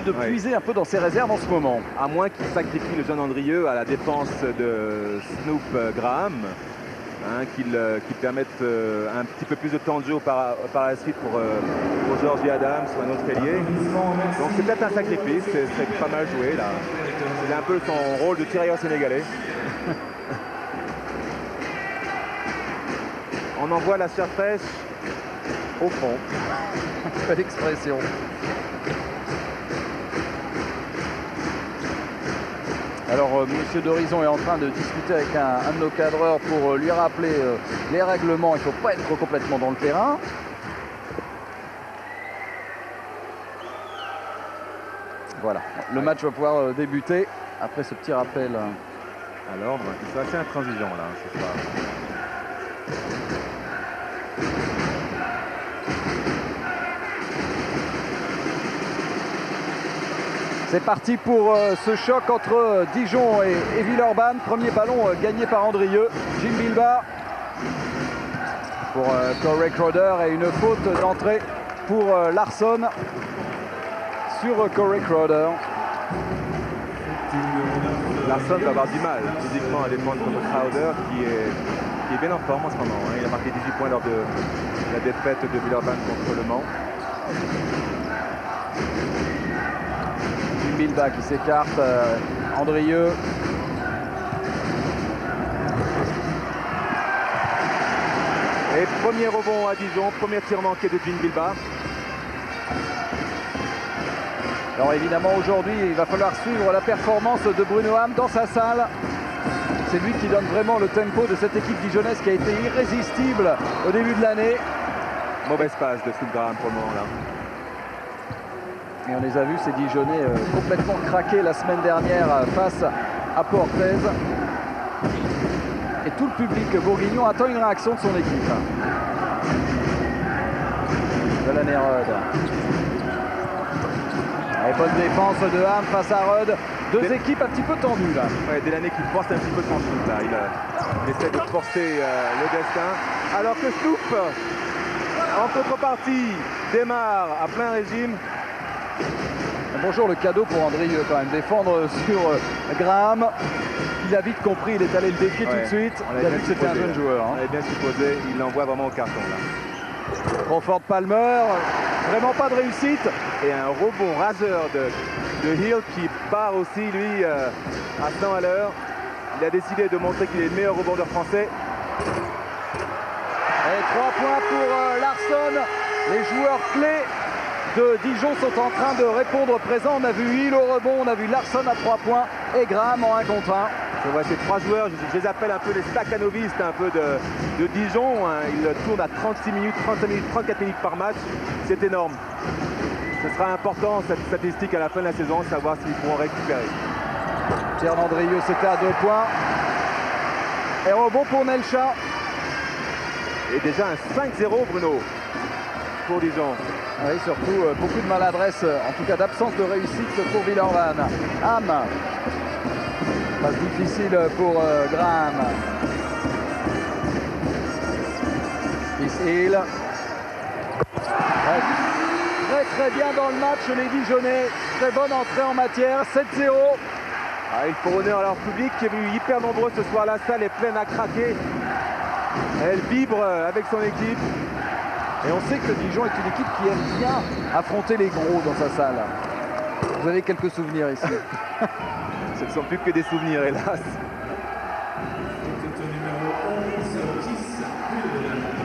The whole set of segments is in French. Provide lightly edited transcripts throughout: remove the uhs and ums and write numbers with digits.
obligé de puiser un peu dans ses réserves en ce moment. À moins qu'il sacrifie le jeune Andrieux à la défense de Snoop Graham, hein, qu'il permette un petit peu plus de temps de jeu par la suite pour Georgie Adams ou un autre ailier. Donc c'est peut-être un sacrifice, c'est pas mal joué là. Il a un peu son rôle de tirailleur sénégalais. On envoie la chair fraîche au fond. Belle expression. Alors, Monsieur d'Horizon est en train de discuter avec un de nos cadreurs pour lui rappeler les règlements. Il ne faut pas être complètement dans le terrain. Voilà, le match va pouvoir débuter après ce petit rappel. À l'ordre, ils sont assez intransigeants là ce soir. C'est parti pour ce choc entre Dijon et Villeurbanne. Premier ballon gagné par Andrieux. Jim Bilbao pour Corey Crowder et une faute d'entrée pour Larsson sur Corey Crowder. Larsson va avoir du mal physiquement à défendre contre Crowder qui est bien en forme en ce moment. Hein. Il a marqué 18 points lors de la défaite de Villeurbanne contre Le Mans. Bilbao qui s'écarte, Andrieux. Et premier rebond à Dijon, premier tir manqué de Jim Bilbao. Alors évidemment aujourd'hui il va falloir suivre la performance de Bruno Ham dans sa salle. C'est lui qui donne vraiment le tempo de cette équipe dijonnaise qui a été irrésistible au début de l'année. Mauvaise passe de Snoop Graham pour le moment là. Et on les a vus, ces Dijonnais complètement craqués la semaine dernière face à Portez. Et tout le public bourguignon attend une réaction de son équipe. Delaney Rudd. Et bonne défense de Ham face à Rudd. Deux équipes un petit peu tendues là. Ouais, Delaney qui force un petit peu son shoot là. Il essaie de forcer le destin. Alors que Snoop, en contrepartie, démarre à plein régime. Bonjour, le cadeau pour Andrieux quand même, défendre sur Graham. Il a vite compris, il est allé le défier tout de suite. Il a vu que c'était un jeune joueur. On avait bien supposé, il l'envoie vraiment au carton là. Crawford Palmer, vraiment pas de réussite. Et un rebond raseur de Hill qui part aussi lui à 100 à l'heure. Il a décidé de montrer qu'il est le meilleur rebondeur français. Et 3 points pour Larsson. Les joueurs clés de Dijon sont en train de répondre présent. On a vu Hill au rebond, on a vu Larsson à 3 points et Graham en 1 contre 1. C'est vrai, ces trois joueurs, je les appelle un peu les stakhanovistes un peu de Dijon. Hein. Ils tournent à 36 minutes, 35 minutes, 34 minutes par match. C'est énorme. Ce sera important cette statistique à la fin de la saison, savoir s'ils pourront récupérer. Pierre Andrieux, c'était à 2 points. Et rebond pour Nelcha. Et déjà un 5-0 Bruno pour Dijon. Oui, surtout beaucoup de maladresse, en tout cas d'absence de réussite pour Villeurbanne. Ham. Passe difficile pour Graham. Hill. Très bien dans le match les Dijonnais. Très bonne entrée en matière. 7-0. Ah, il faut honneur à leur public qui est venu hyper nombreux ce soir. La salle est pleine à craquer. Elle vibre avec son équipe. Et on sait que Dijon est une équipe qui aime bien affronter les gros dans sa salle. Vous avez quelques souvenirs ici. Ce ne sont plus que des souvenirs, hélas.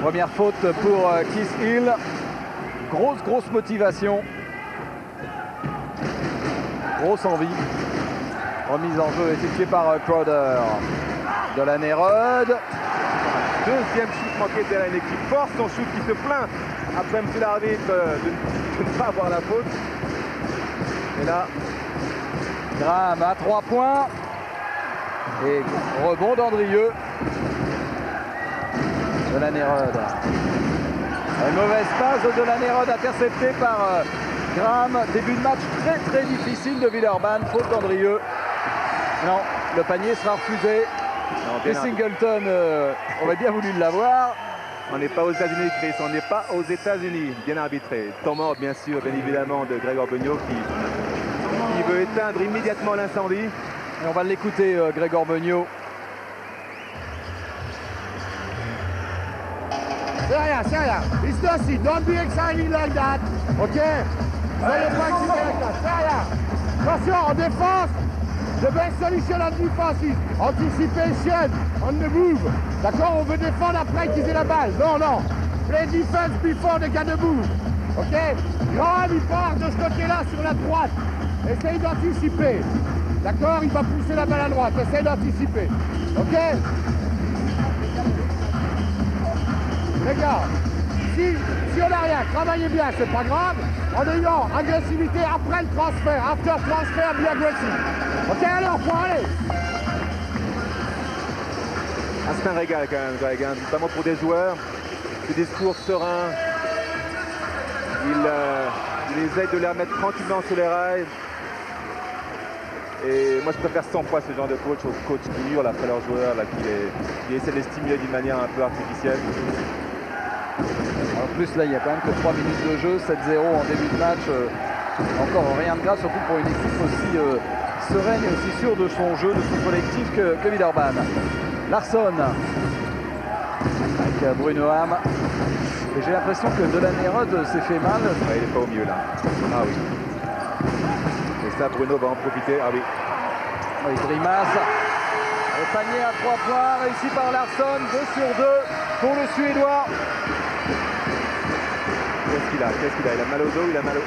Première faute pour Keith Hill. Grosse motivation. Grosse envie. Remise en jeu effectuée par Crowder. Delaney Rudd. Deuxième shoot manqué de Delaney qui force son shoot, qui se plaint après M. l'arbitre de ne pas avoir la faute. Et là, Graham à 3 points. Et rebond d'Andrieux. Delaney Rudd. Une mauvaise passe de Delaney Rudd interceptée par Graham. Début de match très difficile de Villeurbanne. Faute d'Andrieux. Non, le panier sera refusé. Et Singleton aurait bien voulu l'avoir. On n'est pas aux États-Unis, Chris, on n'est pas aux États-Unis. Bien arbitré. Temps mort, bien sûr, bien évidemment, de Gregor Beugnot veut éteindre immédiatement l'incendie. Et on va l'écouter, Grégor Bonio. C'est rien. It's nothing. Don't be excited like that. Ok? Soyez pas excités like that. C'est rien. Attention, en défense. The best solution en défense is anticipation on the move. D'accord? On veut défendre après qu'ils aient la balle. Non. Play defense before they get the move. Ok? Graham, il part de ce côté-là sur la droite. Essaye d'anticiper. D'accord? Il va pousser la balle à droite. Essaye d'anticiper. Ok? Les gars, si on n'a rien, travaillez bien, c'est pas grave. En ayant agressivité après le transfert. After transfert, be aggressive. Ok, alors, faut aller. Ah, c'est un régal quand même, Greg, hein, notamment pour des joueurs. Des discours sereins. Il les aide de les remettre tranquillement sur les rails. Et moi je préfère 100 fois ce genre de coach aux coachs qui hurlent après leurs joueurs, là, qui essaient de les stimuler d'une manière un peu artificielle. En plus là il y a quand même que 3 minutes de jeu, 7-0 en début de match. Encore rien de grave, surtout pour une équipe aussi sereine et aussi sûre de son jeu, de son collectif que Villeurbanne. Larsson avec Bruno Ham. Et j'ai l'impression que Delaney-Rod s'est fait mal. Ouais, il n'est pas au mieux là. Ah oui. Et ça, Bruno va en profiter. Ah oui. Oui, grimace. Le panier à 3 points, réussi par Larsson, 2 sur 2 pour le Suédois. Qu'est-ce qu'il a? Il a mal au dos, il a mal au...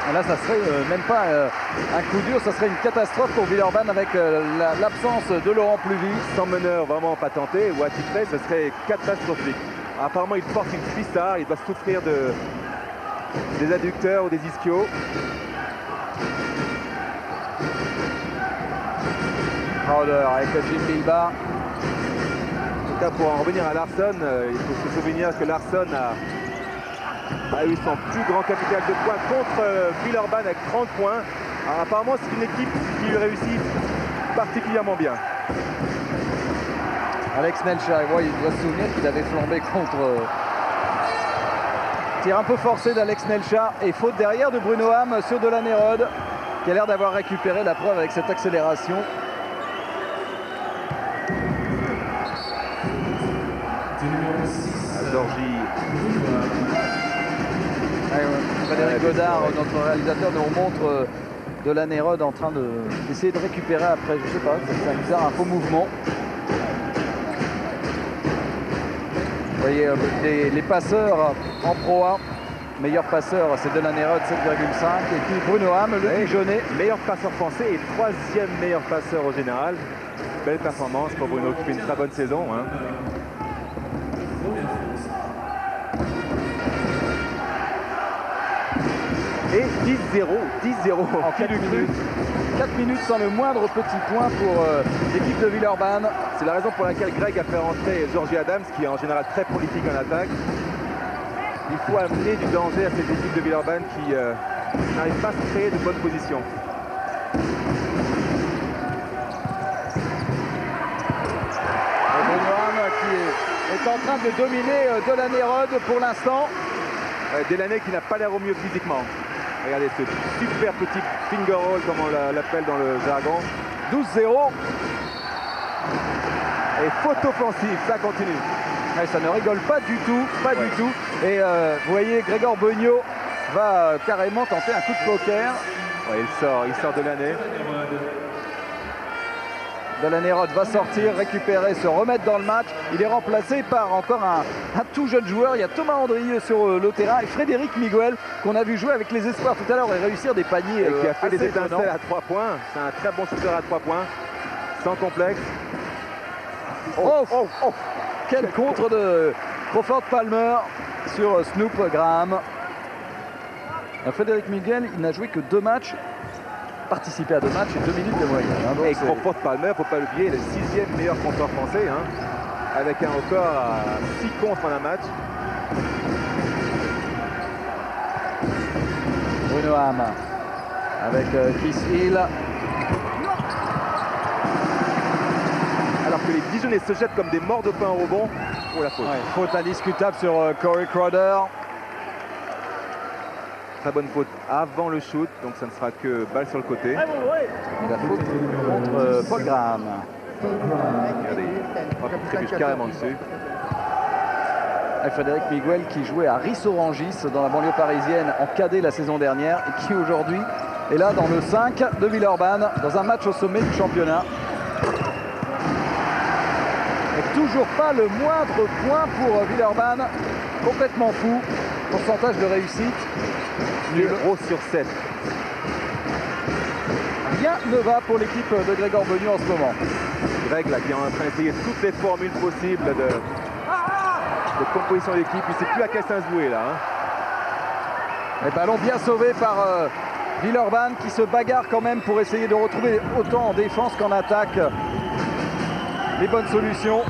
Et là, ça serait même pas un coup dur, ça serait une catastrophe pour Villeurbanne avec l'absence de Laurent Pluvy. Sans meneur vraiment pas tenté ou attitré, ce serait catastrophique. Apparemment, il porte une cuissard, il doit souffrir des adducteurs ou des ischios. Crowder avec Jim Bilbao. En tout cas, pour en revenir à Larsson, il faut se souvenir que Larsson a eu son plus grand capital de points contre Villeurbanne avec 30 points. Alors, apparemment, c'est une équipe qui réussit particulièrement bien. Alex Melcha, il doit se souvenir qu'il avait flambé contre... Tir un peu forcé d'Alex Melcha et faute derrière de Bruno Ham sur Delaney-Rod qui a l'air d'avoir récupéré la preuve avec cette accélération. Georgie. Frédéric Godard, notre réalisateur, nous montre Delaney-Rod en train d'essayer de récupérer après, je sais pas, c'est un bizarre, un faux mouvement. Vous voyez les passeurs en Pro A, meilleur passeur c'est Delaney-Rod 7,5 et puis Bruno Ham, le Dijonais. Meilleur passeur français et troisième meilleur passeur au général. Belle performance pour Bruno qui fait une très bonne saison. Hein. Et 10-0 en 4 minutes. 4 minutes sans le moindre petit point pour l'équipe de Villeurbanne. C'est la raison pour laquelle Greg a fait rentrer Georgie Adams, qui est en général très prolifique en attaque. Il faut amener du danger à cette équipe de Villeurbanne qui n'arrive pas à se créer de bonnes positions. Bruno Ham qui est en train de dominer Delaney-Rod pour l'instant. Delaney qui n'a pas l'air au mieux physiquement. Regardez ce super petit finger roll, comme on l'appelle dans le jargon. 12-0. Et faute offensive, ça continue. Ouais, ça ne rigole pas du tout, du tout. Et vous voyez, Grégor Bonio va carrément tenter un coup de poker. Ouais, il sort Delaney. Delaney-Rod va sortir, récupérer, se remettre dans le match. Il est remplacé par encore un tout jeune joueur. Il y a Thomas Andrieux sur le terrain et Frédéric Miguel qu'on a vu jouer avec les espoirs tout à l'heure et réussir des paniers. Et qui a fait des étincelles étonnants. à 3 points. C'est un très bon shooter à 3 points. Sans complexe. Oh. Quel contre de Crawford Palmer sur Snoop Graham. Frédéric Miguel, il n'a joué que 2 matchs. Participé à 2 matchs et 2 minutes de moyenne. Hein, et Crawford Palmer, faut pas l'oublier, le 6e meilleur compteur français, hein, avec un record à 6 contre en un match. Bruno Ham avec Chris Hill. Alors que les Dijonnais se jettent comme des morts de pain au rebond pour la faute. Ouais, faute indiscutable sur Corey Crowder. très bonne faute avant le shoot, donc ça ne sera que balle sur le côté. Et la faute contre Paul Graham. Regardez, il trébuche carrément dessus. Et Frédéric Miguel qui jouait à Ris-Orangis dans la banlieue parisienne en cadet la saison dernière et qui aujourd'hui est là dans le 5 de Villeurbanne dans un match au sommet du championnat. Et toujours pas le moindre point pour Villeurbanne, complètement fou. Pourcentage de réussite 0 sur 7. Rien ne va pour l'équipe de Grégor Benu en ce moment. Greg là, qui est en train d'essayer toutes les formules possibles de composition d'équipe. Il ne sait plus à quel sens jouer là. Et ballon bien sauvé par Villeurbanne qui se bagarre quand même pour essayer de retrouver autant en défense qu'en attaque les bonnes solutions.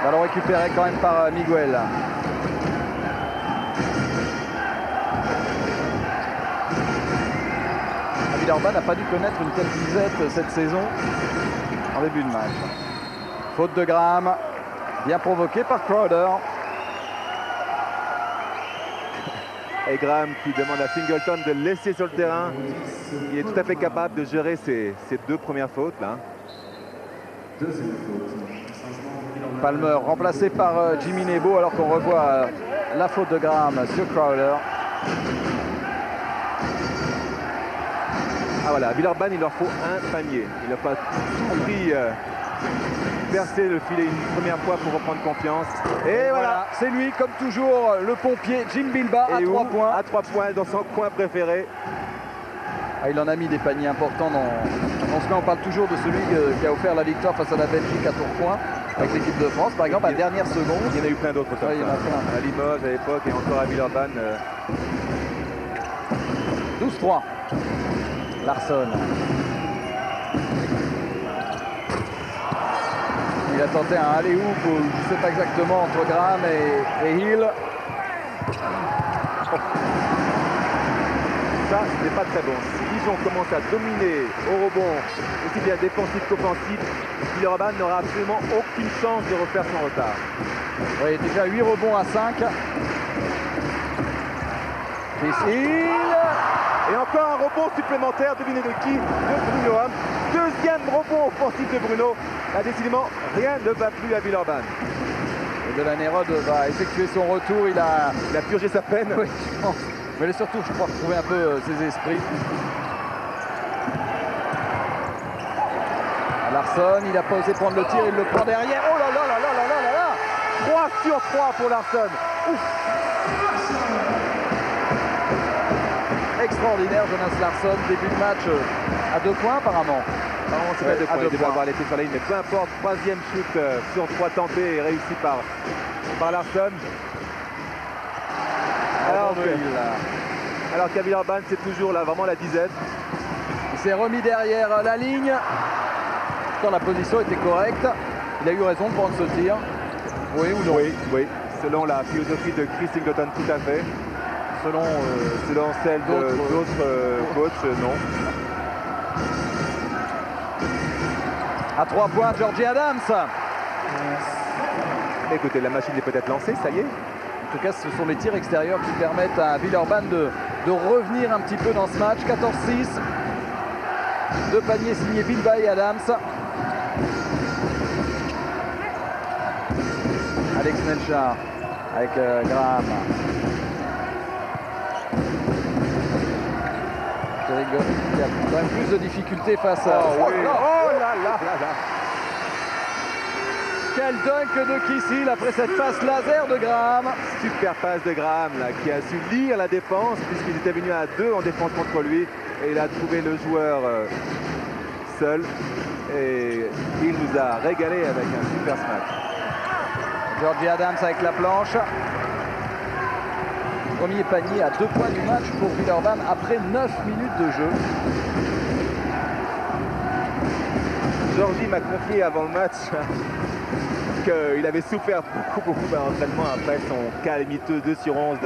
Ballon récupéré quand même par Miguel. Villeurbanne n'a pas dû connaître une telle disette cette saison en début de match. Faute de Graham, bien provoquée par Crowder. Et Graham qui demande à Singleton de laisser sur le terrain. Il est tout à fait capable de gérer ses deux premières fautes là. Palmer remplacé par Jimmy Nebo alors qu'on revoit la faute de Graham sur Crowder. Ah voilà, Villeurbanne, il leur faut un panier. Il n'a pas tout pris, percer le filet une première fois pour reprendre confiance. Et voilà, c'est lui, comme toujours, le pompier Jim Bilbah à 3 points. À 3 points dans son coin préféré. Ah, il en a mis des paniers importants dans ce cas. On parle toujours de celui qui a offert la victoire face à la Belgique à Tourcoing avec l'équipe de France, par exemple, à la dernière seconde. Il y en a eu plein d'autres comme ça. À Limoges à l'époque et encore à Villeurbanne. 12-3. Larsson. Il a tenté un alley-oop, je ne sais pas exactement, entre Graham et Hill. Ça, ce n'est pas très bon. Si Dijon commence à dominer au rebond, aussi bien défensif qu'offensif, Villeurbanne n'aura absolument aucune chance de refaire son retard. Oui, déjà 8 rebonds à 5. Chris Hill. Et encore un rebond supplémentaire, devinez de qui? De Bruno Ham. Deuxième rebond offensif de Bruno. Là, décidément, rien ne va plus à Villeurbanne. Et Delaney-Rod va effectuer son retour. Il a purgé sa peine. Oui, je pense. Mais surtout, je crois, retrouver un peu ses esprits. Larsson, il a pas osé prendre le tir, il le prend derrière. Oh là là là là là là là là. 3 sur 3 pour Larsson. Extraordinaire, Jonas Larsson, début de match à 2 points apparemment. Apparemment, c'est pas 2 points, il devait avoir l'été sur la ligne, mais peu importe, troisième shoot sur 3 tentés et réussi par Larsson. Alors qu'à Villeurbanne, c'est toujours là, vraiment la disette. Il s'est remis derrière la ligne. Quand la position était correcte, il a eu raison de prendre ce tir. Oui ou non? Oui, selon la philosophie de Chris Singleton, tout à fait. Selon celle d'autres coachs, non. À 3 points, Georgie Adams. Écoutez, la machine est peut-être lancée, ça y est. En tout cas, ce sont les tirs extérieurs qui permettent à Villeurbanne de revenir un petit peu dans ce match. 14-6. 2 paniers signés Bilbah et Adams. Alex Melchar avec Graham. Eric Goff qui a quand même plus de difficultés face à... Oh là là là là. Quel dunk de Kiss-Hill après cette passe laser de Graham. Super passe de Graham là, qui a su lire la défense puisqu'il était venu à 2 en défense contre lui et il a trouvé le joueur seul et il nous a régalé avec un super smash. Georgie Adams avec la planche. Premier panier à 2 points du match pour Villeurbanne après 9 minutes de jeu. Georgie m'a confié avant le match qu'il avait souffert beaucoup d'entraînement après son calamiteux 2 sur 11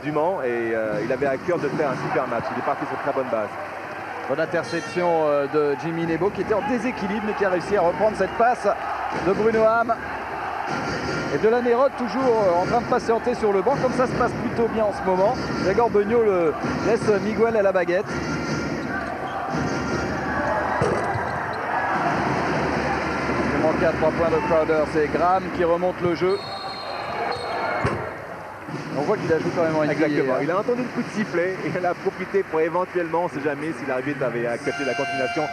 du Mans et il avait à cœur de faire un super match. Il est parti sur très bonne base. Bonne interception de Jimmy Nebo qui était en déséquilibre mais qui a réussi à reprendre cette passe de Bruno Ham. Et Delaney-Rod toujours en train de patienter sur le banc, comme ça se passe plutôt bien en ce moment. Gregor Benio laisse Miguel à la baguette. Il manque à 3 points de Crowder, c'est Graham qui remonte le jeu. On voit qu'il a joué quand même en NBA. Exactement, il a entendu le coup de sifflet et il a profité pour éventuellement, on ne sait jamais si l'arbitre avait accepté la continuation,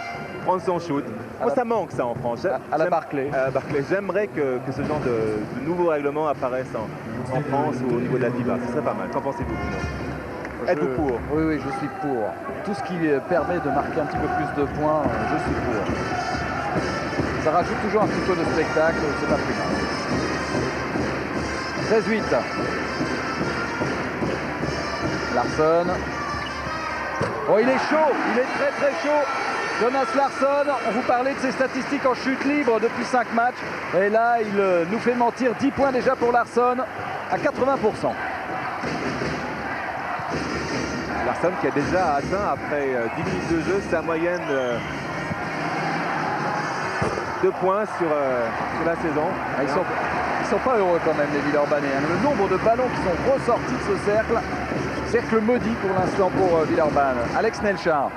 prendre son shoot. Moi, ça manque ça en France. À la Barclay. J'aimerais que ce genre de nouveaux règlements apparaissent en France ou au niveau de la FIBA. Ce serait pas mal. Qu'en pensez-vous, Bruno? Êtes-vous pour? Oui, je suis pour. Tout ce qui permet de marquer un petit peu plus de points, je suis pour. Ça rajoute toujours un petit peu de spectacle, c'est pas plus mal. 16-8. Larsson. Oh, il est chaud, il est très très chaud. Jonas Larsson, on vous parlait de ses statistiques en chute libre depuis 5 matchs. Et là, il nous fait mentir. 10 points déjà pour Larsson à 80%. Larsson qui a déjà atteint après 10 minutes de jeu sa moyenne 2 points sur la saison. Ils sont pas heureux quand même, les Villeurbanais. Le nombre de ballons qui sont ressortis de ce cercle. Cercle maudit pour l'instant pour Villeurbanne. Alex Nelchar.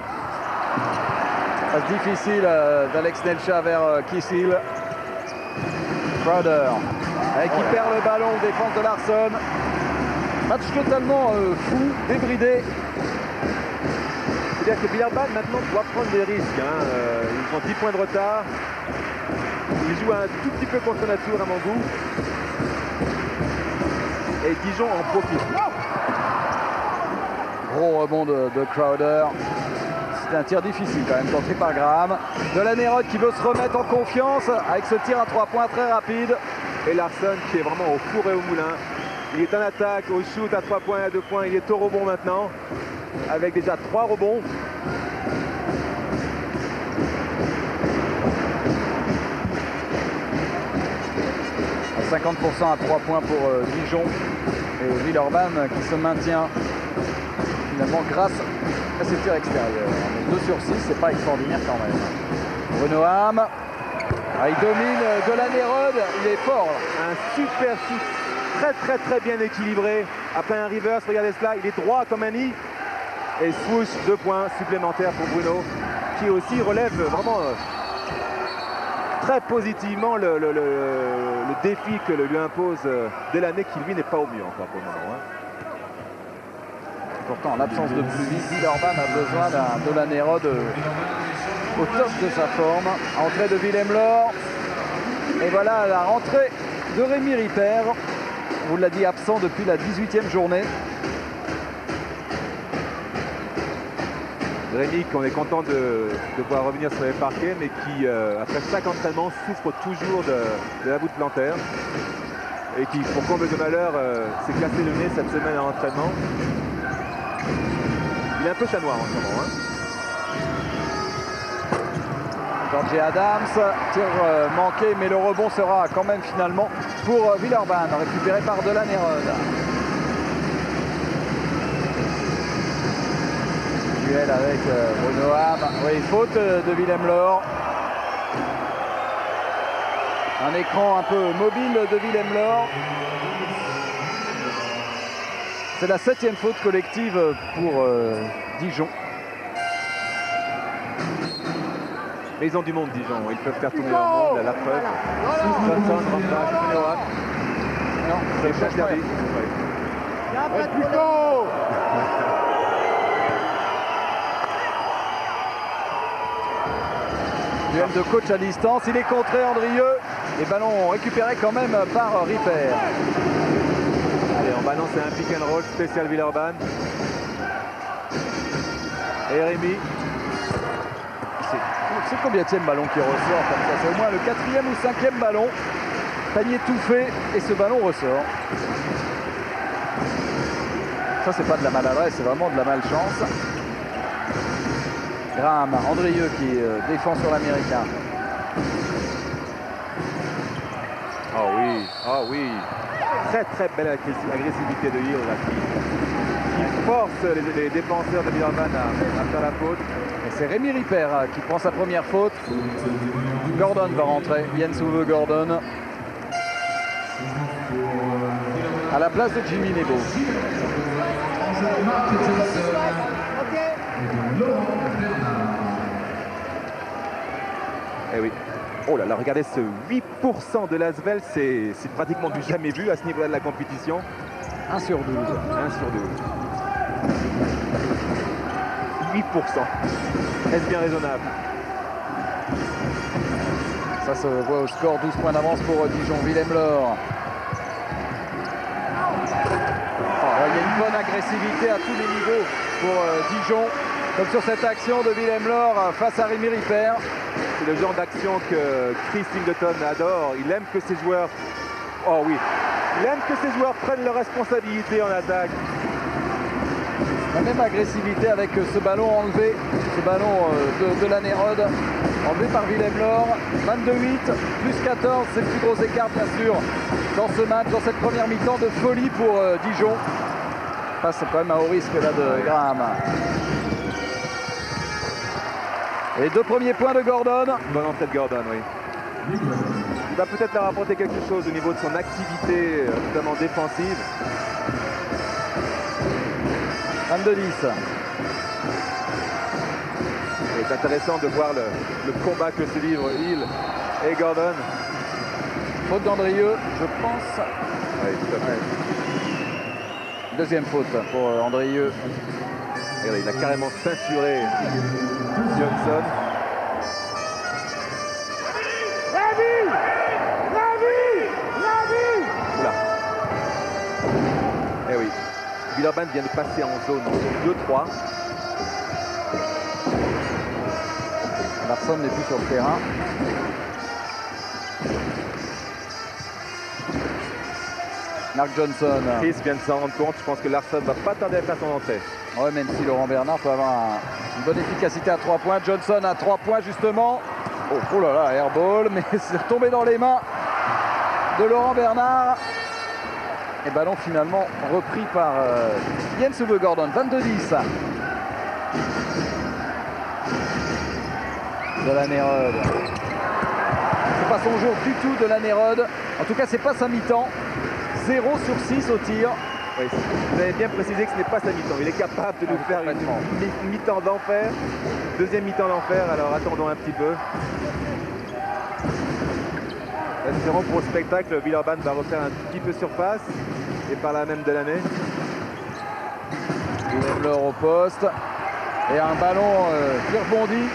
Passe difficile d'Alex Nelchar vers Kissil. Crowder. Qui perd le ballon, défense de Larsson. Match totalement fou, débridé. C'est-à-dire que Villeurbanne maintenant doit prendre des risques. Ils ont 10 points de retard. Ils jouent un tout petit peu contre nature à mon goût. Et Dijon en profite. Gros rebond de Crowder. C'est un tir difficile quand même, tenté par Graham. Delaney-Rod qui veut se remettre en confiance avec ce tir à 3 points très rapide. Et Larsson qui est vraiment au four et au moulin. Il est en attaque, au shoot à 3 points et à 2 points. Il est au rebond maintenant, avec déjà 3 rebonds. À 50% à 3 points pour Dijon. Et Villeurbanne qui se maintient finalement grâce à ses tirs extérieurs. 2 sur 6, c'est pas extraordinaire quand même. Bruno Ham. Il domine Delaney-Rod, il est fort. Un super shoot, très bien équilibré. Après un reverse, regardez cela, il est droit comme un nid. Et swoosh, 2 points supplémentaires pour Bruno, qui aussi relève vraiment très positivement le défi que lui impose Delaney, qui lui n'est pas au mieux encore pour le moment. Pourtant, en l'absence de pluie, Villeurbanne a besoin d'un Delaney-Rod au top de sa forme. Entrée de Willem Laure. Et voilà la rentrée de Rémi Ripper. On vous l'a dit, absent depuis la 18e journée. Rémi qu'on est content de voir revenir sur les parquets, mais qui, après chaque entraînement, souffre toujours de la voûte plantaire. Et qui, pour comble de malheur, s'est cassé le nez cette semaine à l'entraînement. Il est un peu chat noir en ce moment. Georgie Adams, tir manqué, mais le rebond sera quand même finalement pour Villeurbanne, récupéré par Delaney-Rod. Duel avec Bruno Ham. Oui, faute de Willem Laure. Un écran un peu mobile de Willem Laure. C'est la 7e faute collective pour Dijon. Mais ils ont du monde, Dijon. Ils peuvent faire tourner leur monde à la preuve. Non, c'est pas interdit. Duel de coach à distance. Il est contré, Andrieux. Les ballons récupérés quand même par Ripper. Allez, on balance un pick and roll spécial Villeurbanne. Et Rémi. C'est combienième ballon qui ressort comme ça? C'est au moins le 4e ou 5e ballon. Panier tout fait et ce ballon ressort. Ça, c'est pas de la maladresse, c'est vraiment de la malchance. Graham, Andrieux qui défend sur l'américain. Oh oui. Très belle agressivité de Hill là, qui force les défenseurs de Villeurbanne à faire la faute. Et c'est Rémi Ripper qui prend sa première faute. Gordon va rentrer, Jens Uwe Gordon. à la place de Jimmy Nebo. Eh oui. Oh là là, regardez ce 8% de l'Asvel, c'est pratiquement du jamais vu à ce niveau-là de la compétition. 1 sur 12. 1 sur 12. 8%. Est-ce bien raisonnable? Ça se voit au score, 12 points d'avance pour Dijon. Willem Laure. Il y a une bonne agressivité à tous les niveaux pour Dijon. Comme sur cette action de Willem Laure face à Rémi Ripper. C'est le genre d'action que Chris Singleton adore. Il aime que ses joueurs... Oh oui. Il aime que ses joueurs prennent leurs responsabilités en attaque. La même agressivité avec ce ballon enlevé. Ce ballon de la Nérode. Enlevé par Willem Laure. 22-8, plus 14. C'est le plus gros écart bien sûr dans ce match, dans cette première mi-temps de folie pour Dijon. Face quand même à haut risque là de Graham. Et 2 premiers points de Gordon. Bonne entrée de Gordon, oui. Il va peut-être leur apporter quelque chose au niveau de son activité, notamment défensive. 22-10. C'est intéressant de voir le combat que se livrent Hill et Gordon. Faute d'Andrieux, je pense. Oui, tout à fait. Deuxième faute pour Andrieux. Regardez, il a carrément ceinturé Johnson. Oula. Eh oui. Villeurbanne vient de passer en zone 2-3. Larson n'est plus sur le terrain. Mark Johnson. Chris vient de s'en rendre compte. Je pense que Larson va pas tarder à faire son entrée. Ouais, même si Laurent Bernard peut avoir une bonne efficacité à 3 points. Johnson à 3 points justement. Oh là là, airball, mais c'est retombé dans les mains de Laurent Bernard. Et ballon finalement repris par Jens Uwe Gordon. 22-10. De la Nérode. C'est pas son jour du tout de la Nérode. En tout cas, c'est pas sa mi-temps. 0 sur 6 au tir. Oui, vous avez bien précisé que ce n'est pas sa mi-temps. Il est capable de nous faire une mi-temps d'enfer. Deuxième mi-temps d'enfer, alors attendons un petit peu. Espérons pour le spectacle, Villeurbanne va refaire un petit peu surface. Et par là même de l'année. Willem Laure au poste. Et un ballon qui rebondit.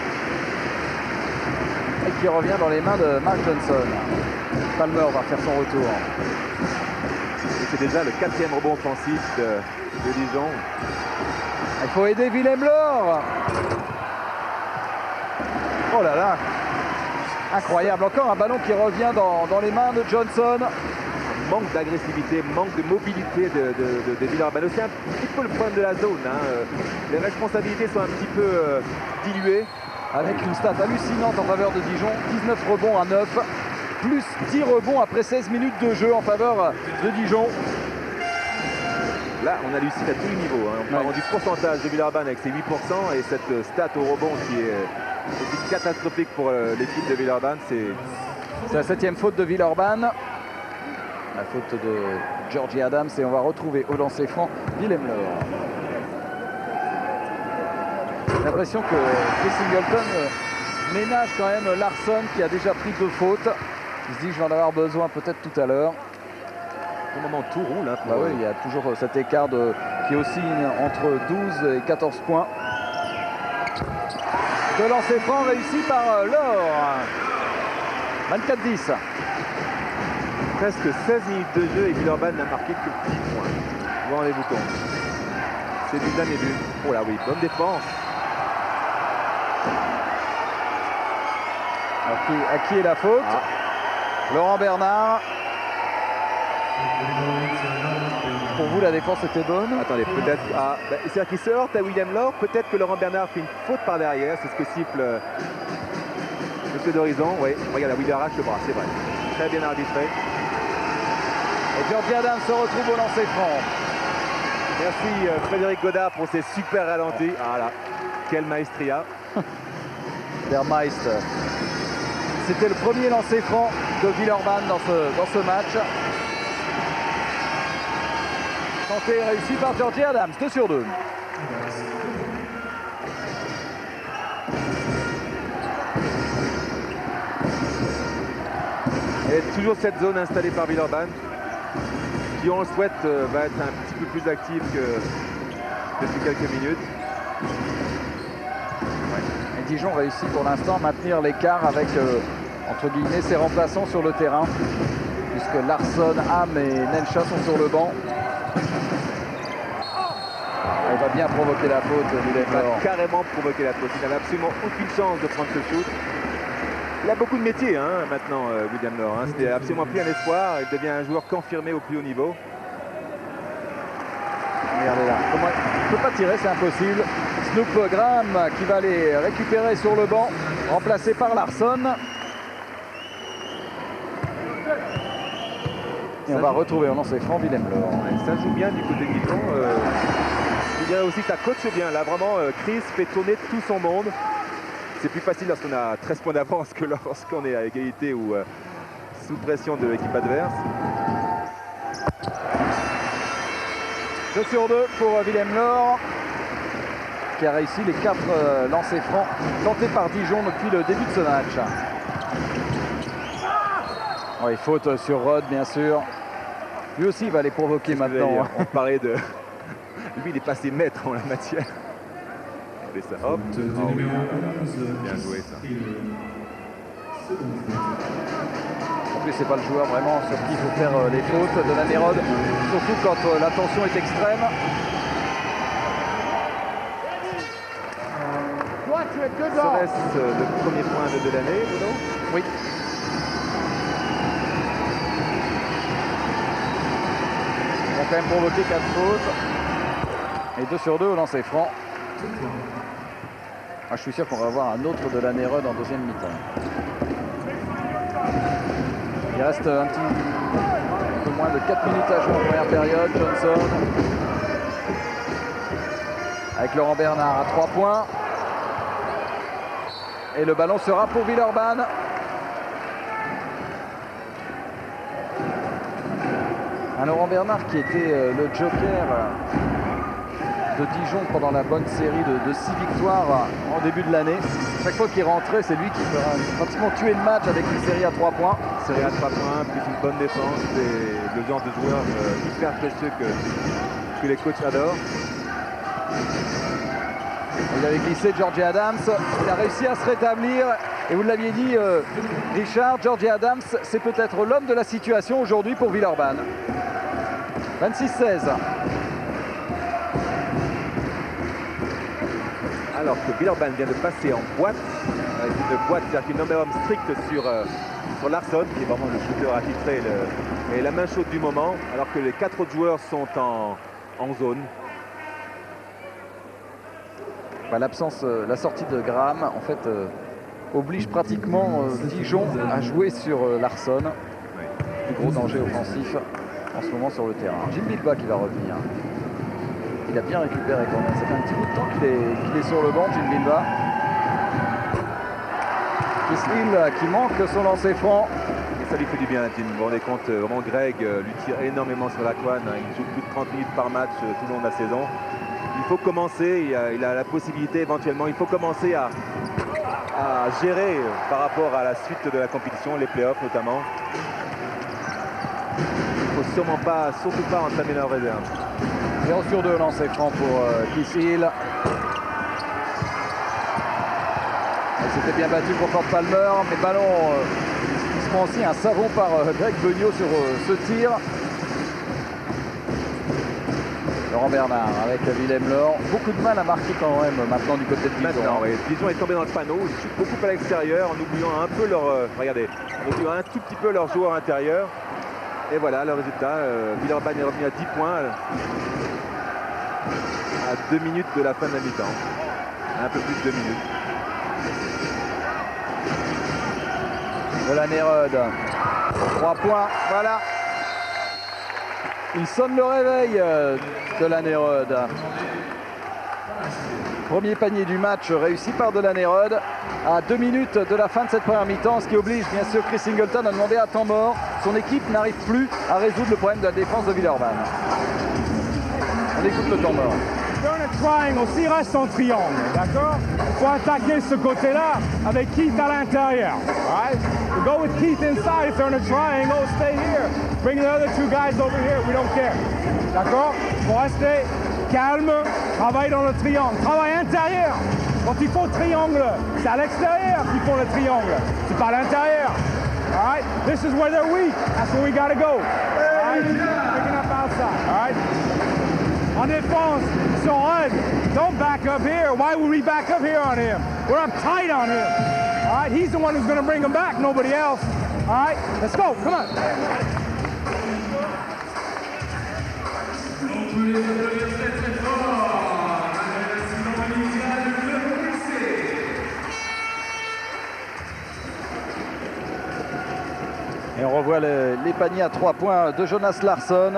Et qui revient dans les mains de Mark Johnson. Palmer va faire son retour. Et c'est déjà le 4e rebond offensif de Dijon. Il faut aider Willem Laure. Oh là là. Incroyable. Encore un ballon qui revient dans les mains de Johnson. Manque d'agressivité, manque de mobilité de Villeurbanne. C'est un petit peu le problème de la zone. Les responsabilités sont un petit peu diluées. Avec une stat hallucinante en faveur de Dijon. 19 rebonds à 9. Plus 10 rebonds après 16 minutes de jeu en faveur de Dijon. Là, on hallucine à tous les niveaux. On parle du pourcentage de Villeurbanne avec ses 8% et cette stat au rebond qui est aussi catastrophique pour l'équipe de Villeurbanne. C'est la 7e faute de Villeurbanne. La faute de Georgie Adams et on va retrouver au lancer franc Willem Laure. J'ai l'impression que Chris Singleton ménage quand même Larson qui a déjà pris 2 fautes. Il se dit je vais en avoir besoin peut-être tout à l'heure. Au moment où tout roule. Bah oui, il y a toujours cet écart qui oscille entre 12 et 14 points. De lancer franc réussi par Laure. 24-10. Presque 16 minutes de jeu et Villeurbanne n'a marqué que 10 points. Vous vous rendez-vous compte? C'est du jamais vu. Oh là oui, bonne défense. Alors, à qui est la faute? Laurent Bernard. Pour vous, la défense était bonne? Attendez, peut-être... c'est-à-dire qu'il se heurte à Willem Laure. Peut-être que Laurent Bernard fait une faute par derrière. C'est ce que siffle Monsieur d'Horizon. Oui, regarde, il arrache le bras, c'est vrai. Très bien arbitré. Et Georgie Adams se retrouve au lancer franc. Merci Frédéric Godard pour ses super ralentis. Ah là, quelle maestria. Der Meister. C'était le premier lancer franc de Villeurbanne dans ce match. Tenté réussi par Georgie Adams, 2 sur 2. Et toujours cette zone installée par Villeurbanne, qui on le souhaite va être un petit peu plus active que depuis quelques minutes. Et Dijon réussit pour l'instant à maintenir l'écart avec, entre guillemets, ses remplaçants sur le terrain, puisque Larsson, Ham et Nelcha sont sur le banc. Il va bien provoquer la faute, Il va carrément provoquer la faute. Il n'avait absolument aucune chance de prendre ce shoot. Il a beaucoup de métiers maintenant, William Laure. Ce n'est absolument plus un espoir. Il devient un joueur confirmé au plus haut niveau. Regardez là, comment il ne peut pas tirer, c'est impossible. Snoop Graham qui va les récupérer sur le banc, remplacé par Larsson. Et on va retrouver au lancer franc Willem Laure. Ça joue bien du côté de Dijon. Je dirais aussi que ça coach bien. Là, vraiment, Chris fait tourner tout son monde. C'est plus facile lorsqu'on a 13 points d'avance que lorsqu'on est à égalité ou sous pression de l'équipe adverse. 2 sur 2 pour Willem Laure, qui a réussi les 4 lancers francs tentés par Dijon depuis le début de ce match. Oui, faute sur Rod, bien sûr. Lui aussi, il va les provoquer maintenant. On parlait de... Lui, il est passé maître en la matière. Et ça, hop. Oh, oui. Bien joué, ça. En plus, c'est pas le joueur vraiment sur qui il faut faire les fautes de la Nérode, surtout quand la tension est extrême. Toi, tu es dedans. Serait-ce le premier point de l'année, Bruno? Oui. Ils vont quand même provoquer 4 fautes. Et 2 sur 2 au lancer franc. Je suis sûr qu'on va avoir un autre de la Nérode en deuxième mi-temps. Il reste un peu moins de 4 minutes à jouer en première période. Johnson avec Laurent Bernard à 3 points. Et le ballon sera pour Villeurbanne. Un Laurent Bernard qui était le joker de Dijon pendant la bonne série de 6 victoires en début de l'année. Chaque fois qu'il rentrait, c'est lui qui fera pratiquement tuer le match avec une série à 3 points. Série à 3 points, plus une bonne défense et le genre de joueur hyper précieux que les coachs adorent. Il avait glissé Georgie Adams, il a réussi à se rétablir. Et vous l'aviez dit, Richard, Georgie Adams, c'est peut-être l'homme de la situation aujourd'hui pour Villeurbanne. 26-16. Alors que Villeurbanne vient de passer en boîte, une boîte, c'est-à-dire qu'une number strict sur Larsson, qui est vraiment le shooter attitré et la main chaude du moment, alors que les 4 autres joueurs sont en zone. L'absence, la sortie de Graham, en fait, oblige pratiquement Dijon à jouer sur Larsson. Oui. Plus gros danger offensif en ce moment sur le terrain. Jim Bilbao qui va revenir. Il a bien récupéré quand même. Ça fait un petit bout de temps qu'il est sur le banc, Jim Bilbao. Kislyl qui manque son lancer franc. Et ça lui fait du bien, Jim. Vous vous rendez compte, vraiment Greg lui tire énormément sur la toile. Il joue plus de 30 minutes par match tout le long de la saison. Il faut commencer, il a la possibilité éventuellement, il faut commencer à gérer par rapport à la suite de la compétition, les playoffs notamment. Il ne faut surtout pas entamer leur réserve. 0 sur 2 lancé franc pour Kislyl. Il s'était bien battu pour Fort Palmer, mais ballon qui se prend aussi un savon par Greg Beugnot sur ce tir. Laurent Bernard avec Willem Laure. Beaucoup de mal à marquer quand même maintenant du côté de Dijon. Oui. Dijon est tombé dans le panneau, ils chutent beaucoup à l'extérieur en oubliant un peu leur... regardez, en oubliant un tout petit peu leur joueur intérieur. Et voilà le résultat. Villeurbanne est revenu à 10 points à 2 minutes de la fin de la mi-temps. Un peu plus de 2 minutes. De la Nérode. 3 points, voilà. Il sonne le réveil de la Nérode. Premier panier du match réussi par de la Nérode à 2 minutes de la fin de cette première mi-temps, ce qui oblige bien sûr Chris Singleton à demander à temps mort. Son équipe n'arrive plus à résoudre le problème de la défense de Villeurbanne. On écoute le temps mort. Turn a triangle, s'il reste en triangle, d'accord? Il faut attaquer ce côté-là avec Keith à l'intérieur. Right? We go with Keith inside, turn a triangle, stay here. Bring the other two guys over here, we don't care. D'accord? Il faut rester calme, travaille dans le triangle, travail intérieur. Quand il faut triangle, c'est à l'extérieur qu'il faut le triangle, c'est pas à l'intérieur. All right? This is where they're weak. That's where we gotta go. All right? Picking up outside. All right? En défense, so on. Don't back up here. Why would we back up here on him? We're up tight on him. All right? He's the one who's going to bring him back, nobody else. All right? Let's go. Come on. Et on revoit les paniers à 3 points de Jonas Larsson.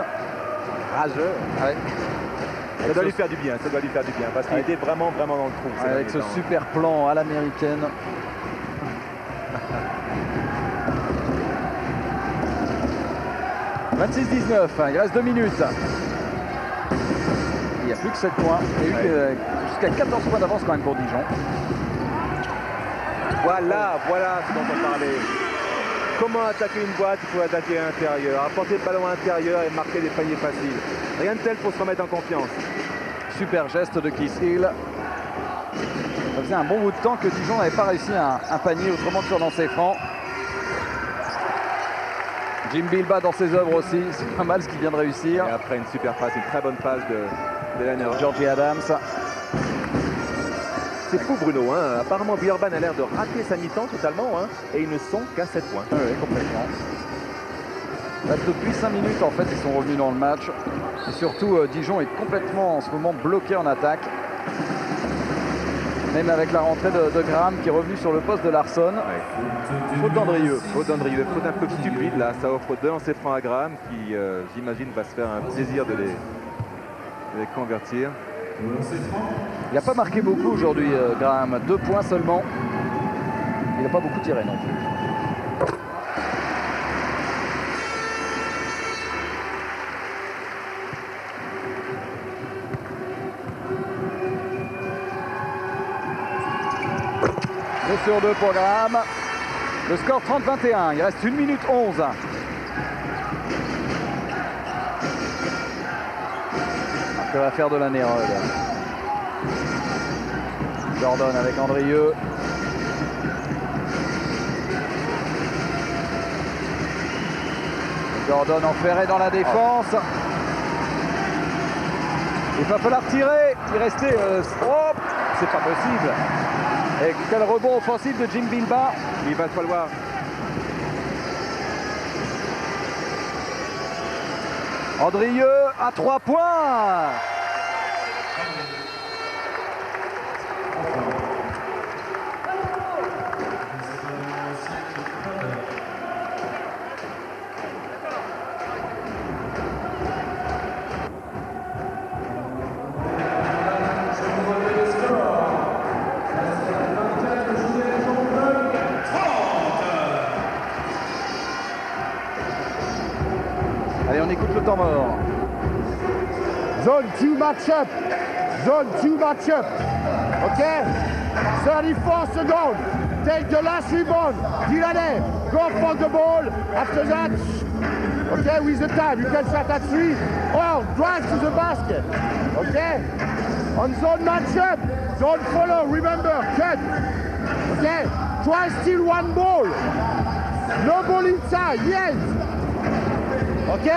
Rageux. Ouais. Ça doit lui faire du bien, ça doit lui faire du bien, parce qu'il était vraiment dans le trou. Avec ce super plan à l'américaine. « 26-19, il reste 2 minutes. Il n'y a plus que 7 points. Il y a eu jusqu'à 14 points d'avance quand même pour Dijon. Voilà ce dont on parlait. Comment attaquer une boîte? Il faut attaquer à l'intérieur, apporter le ballon à l'intérieur et marquer des paniers faciles. Rien de tel pour se remettre en confiance. Super geste de Keith Hill. Ça faisait un bon bout de temps que Dijon n'avait pas réussi un panier autrement que sur lancers francs. Jim Bilbao dans ses œuvres aussi, c'est pas mal ce qu'il vient de réussir. Et après une super passe, une très bonne passe de Lanner. Georgie Adams. C'est fou Bruno, hein. Apparemment Villeurbanne a l'air de rater sa mi-temps totalement, hein, et ils ne sont qu'à 7 points. Oui, complètement. Là, depuis 5 minutes en fait ils sont revenus dans le match. Et surtout Dijon est complètement en ce moment bloqué en attaque. Même avec la rentrée de Graham qui est revenu sur le poste de Larsson. Ouais. Faute d'Andrieux. Faute un peu stupide là, ça offre 2 lancers francs à Graham qui j'imagine va se faire un plaisir de les convertir. Il n'a pas marqué beaucoup aujourd'hui Graham, 2 points seulement. Il n'a pas beaucoup tiré non plus. Sur 2 pour Graham. Le score 30-21. Il reste 1 minute 11. Que va faire de la Nérode. Jordan avec Andrieux. Jordan enferré dans la défense. Il va falloir tirer. Il restait... oh, c'est pas possible. Et quel rebond offensif de Jim Bilbao. Il va falloir. Andrieux à 3 points. Allez, on écoute le temps mort. Zone 2 match-up. Zone 2 match-up. OK? 34 seconds. Take the last rebound. Dilané, go for the ball. After that, OK, with the time. You can shot at 3 or drive to the basket. OK? On zone match-up. Don't follow. Remember, cut. OK? Try steal 1 ball. No ball inside. Yes. OK?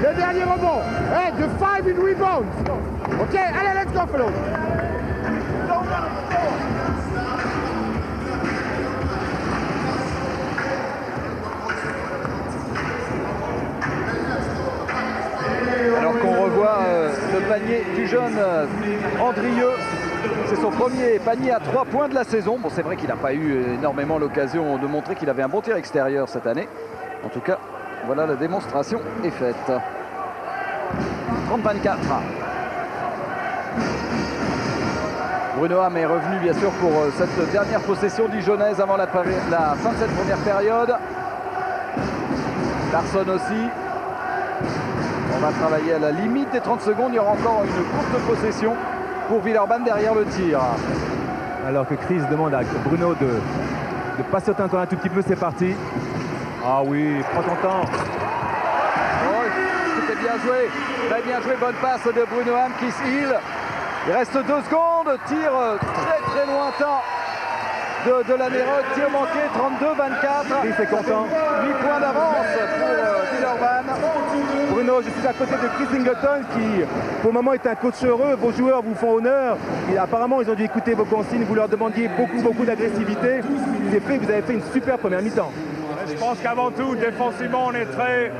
Le dernier rebond. Hey, the 5 in rebound. OK, allez, let's go, fellows. Alors qu'on revoit le panier du jeune Andrieux. C'est son premier panier à 3 points de la saison. Bon, c'est vrai qu'il n'a pas eu énormément l'occasion de montrer qu'il avait un bon tir extérieur cette année. En tout cas, voilà, la démonstration est faite. 30-24. Bruno Ham est revenu bien sûr pour cette dernière possession dijonnaise avant la fin de cette première période. Larsson aussi. On va travailler à la limite des 30 secondes. Il y aura encore une courte possession pour Villeurbanne derrière le tir. Alors que Chris demande à Bruno de patienter encore un tout petit peu, c'est parti. Ah oui, prends ton temps. Oh, c'était bien joué. Très bien joué, bonne passe de Bruno Ham qui se heal. Il reste 2 secondes, tir très très lointain de la Nérode, tir manqué, 32-24. Chris est content. 8 points d'avance pour Villeurbanne. Bruno, je suis à côté de Chris Singleton qui, pour le moment, est un coach heureux. Vos joueurs vous font honneur. Et apparemment, ils ont dû écouter vos consignes. Vous leur demandiez beaucoup d'agressivité. C'est fait, vous avez fait une super première mi-temps. Je pense qu'avant tout, défensivement, on est très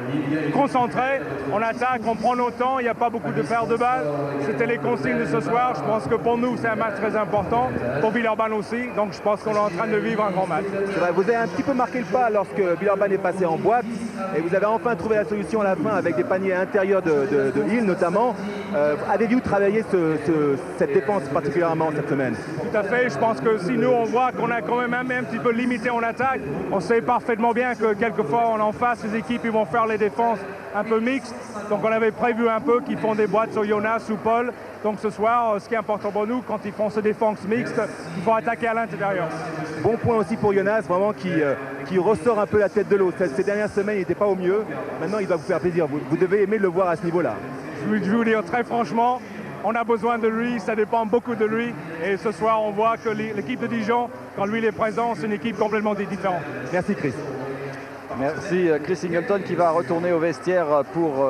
concentré. On attaque, on prend nos temps, il n'y a pas beaucoup de pertes de balles. C'était les consignes de ce soir. Je pense que pour nous, c'est un match très important. Pour Villeurbanne aussi. Donc je pense qu'on est en train de vivre un grand match. C'est vrai, vous avez un petit peu marqué le pas lorsque Villeurbanne est passé en boîte. Et vous avez enfin trouvé la solution à la fin avec des paniers intérieurs de Hill notamment. Avez-vous travaillé cette défense particulièrement cette semaine? Tout à fait. Je pense que si nous, on voit qu'on a quand même un petit peu limité en attaque, on sait parfaitement bien que quelquefois, on en face, les équipes, ils vont faire les défenses un peu mixtes. Donc on avait prévu un peu qu'ils font des boîtes sur Jonas ou Paul. Donc ce soir, ce qui est important pour nous, quand ils font ces défenses mixtes, il faut attaquer à l'intérieur. Bon point aussi pour Jonas, vraiment qui ressort un peu la tête de l'eau. Ces dernières semaines, il n'était pas au mieux. Maintenant, il va vous faire plaisir. Vous devez aimer le voir à ce niveau-là. Je vais vous dire très franchement, on a besoin de lui, ça dépend beaucoup de lui. Et ce soir, on voit que l'équipe de Dijon, quand lui il est présent, c'est une équipe complètement différente. Merci Chris. Merci Chris Singleton qui va retourner au vestiaire pour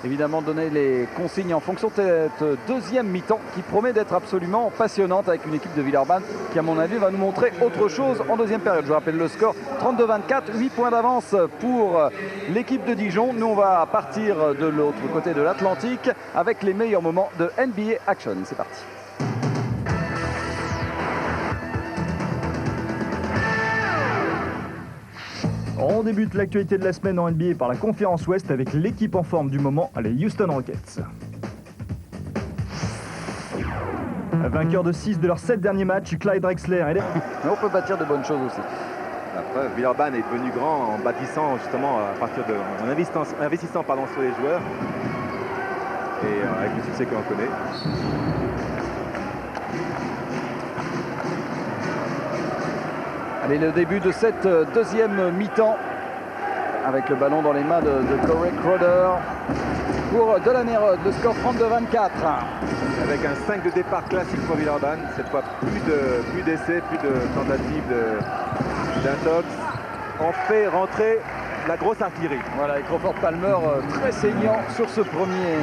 évidemment donner les consignes en fonction de cette deuxième mi-temps qui promet d'être absolument passionnante avec une équipe de Villeurbanne qui à mon avis va nous montrer autre chose en deuxième période. Je vous rappelle le score 32-24, 8 points d'avance pour l'équipe de Dijon. Nous on va partir de l'autre côté de l'Atlantique avec les meilleurs moments de NBA Action. C'est parti. On débute l'actualité de la semaine en NBA par la conférence Ouest avec l'équipe en forme du moment, les Houston Rockets. Vainqueur de 6 de leurs 7 derniers matchs, Clyde Drexler. Mais on peut bâtir de bonnes choses aussi. Après, Villeurbanne est devenu grand en bâtissant justement à partir de, en investissant sur les joueurs et avec le succès que l'on connaît. Allez, le début de cette deuxième mi-temps avec le ballon dans les mains de Corey Crowder pour Delaney-Rod, le score 32-24. Avec un 5 de départ classique pour Villeurbanne, cette fois plus d'essais, plus de tentatives d'intox. On fait rentrer la grosse artillerie. Voilà, et Crawford Palmer très saignant sur ce premier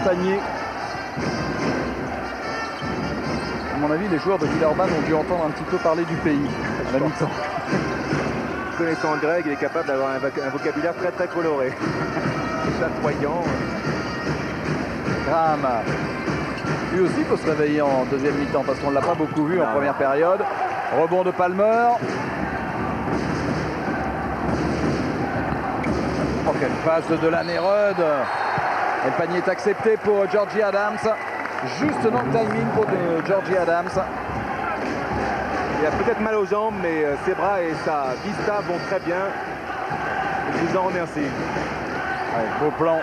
panier. À mon avis, les joueurs de Villeurbanne ont dû entendre un petit peu parler du pays à la mi-temps. Connaissant Greg, il est capable d'avoir un vocabulaire très très coloré. Chatoyant. Graham, lui aussi peut se réveiller en deuxième mi-temps parce qu'on ne l'a pas beaucoup vu en première période. Rebond de Palmer. Oh, quelle passe de Delaney-Rod. Et le panier est accepté pour Georgie Adams. Juste dans le timing pour Georgie Adams. Il a peut-être mal aux jambes, mais ses bras et sa vista vont très bien. Je vous en remercie. Ouais, beau plan.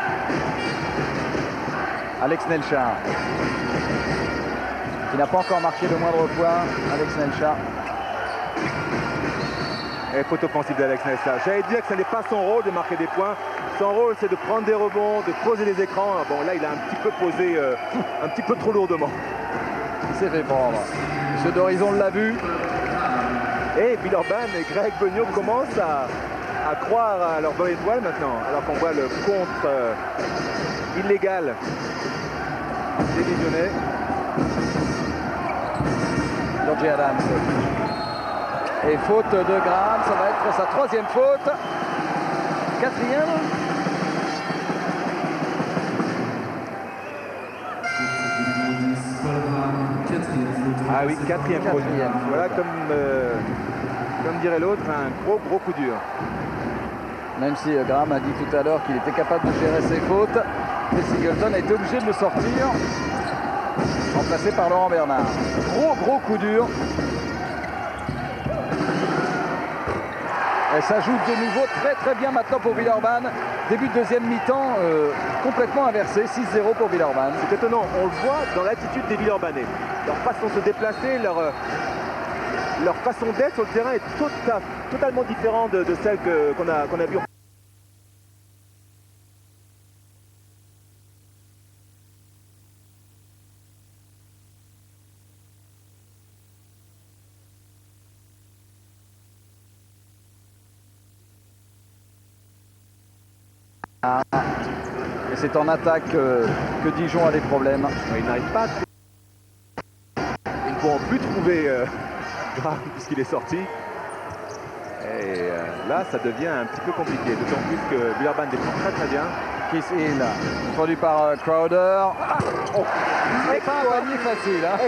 Alex Nelchar, qui n'a pas encore marqué le moindre point. Alex Nelchar. Et faute offensive d'Alex Nelchar. J'allais dire que ce n'est pas son rôle de marquer des points. Son rôle, c'est de prendre des rebonds, de poser des écrans. Bon, là, il a un petit peu posé, un petit peu trop lourdement. Il s'est fait prendre. Monsieur d'Horizon l'a vu. Et Villeurbanne et Greg Beugnot commencent à croire à leur bonne étoile maintenant, alors qu'on voit le contre illégal des Dijonais. Georgie Adams. Et faute de Graham, ça va être sa troisième faute. Quatrième. Ah oui, quatrième faute. Voilà, comme dirait l'autre, un gros coup dur. Même si Graham a dit tout à l'heure qu'il était capable de gérer ses fautes, et Singleton a été obligé de le sortir, remplacé par Laurent Bernard. Gros coup dur. Et ça joue de nouveau très bien maintenant pour Villeurbanne. Début de deuxième mi-temps complètement inversé, 6-0 pour Villeurbanne. C'est étonnant, on le voit dans l'attitude des Villeurbanais. Leur façon de se déplacer, leur façon d'être sur le terrain est totalement différente de celle qu'on a vue. Et c'est en attaque que Dijon a des problèmes. Ils n'arrivent pas. Ils ne pourront plus trouver Graham puisqu'il est sorti. Et là, ça devient un petit peu compliqué. D'autant plus que Villeurbanne défend très bien. Kiss Hill, introduit par Crowder. Oh, c'est pas un panier facile. Hein.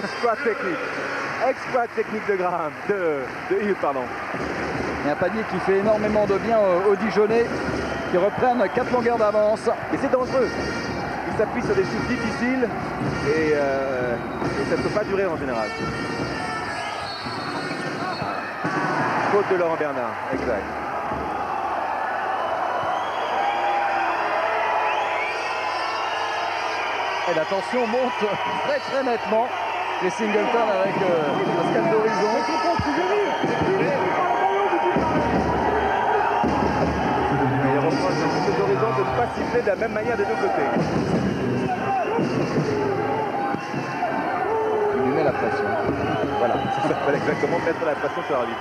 Exploit technique de Graham, de Hill, pardon. Et un panier qui fait énormément de bien aux Dijonnais, qui reprennent 4 longueurs d'avance. Et c'est dangereux. Il s'appuie sur des shoots difficiles et ça ne peut pas durer en général. Faute de Laurent Bernard, exact. Et la tension monte très nettement. Les Singleton avec Pascal d'Horizon. Et il reproche à Pascal d'Horizon de ne pas siffler de la même manière des deux côtés. Il lui met la pression. Voilà, ça s'appelle exactement mettre la pression sur l'arbitre.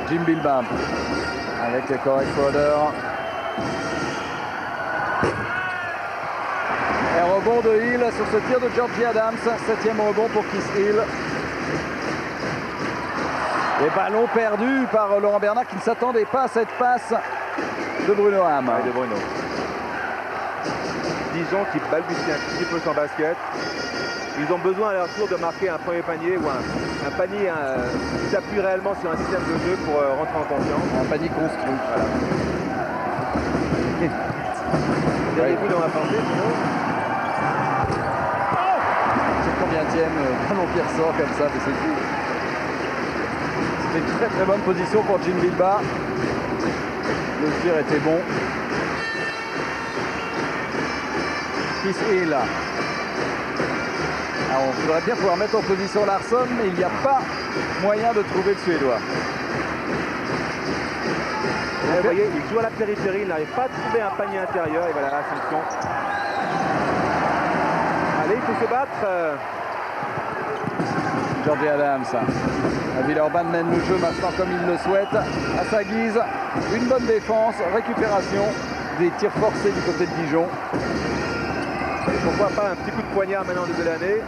Jim Bilbam avec Corey Crowder. Et rebond de Hill sur ce tir de Georgie Adams. 7e rebond pour Kiss Hill. Et ballon perdu par Laurent Bernard qui ne s'attendait pas à cette passe de Bruno Ham. Ouais, de Bruno. Dijon qui balbutie un petit peu son basket. Ils ont besoin à leur tour de marquer un premier panier ou un panier qui s'appuie réellement sur un système de jeu pour rentrer en confiance. Un panier construit. Voilà. Dernier coup dans la pensée, sinon. C'est combienième ballon qui ressort comme ça, mais c'est fou. C'était une très bonne position pour Jim Bilbao. Le tir était bon. Kiss Hill. Alors, on voudrait bien pouvoir mettre en position Larsson, mais il n'y a pas moyen de trouver le Suédois. Vous voyez, il joue à la périphérie, il n'arrive pas à trouver un panier intérieur et voilà la sanction. Allez, il faut se battre. Georgie Adams. Villeurbanne mène le jeu maintenant comme il le souhaite. À sa guise, une bonne défense, récupération, des tirs forcés du côté de Dijon. Et pourquoi pas un petit coup de poignard maintenant de Delaney.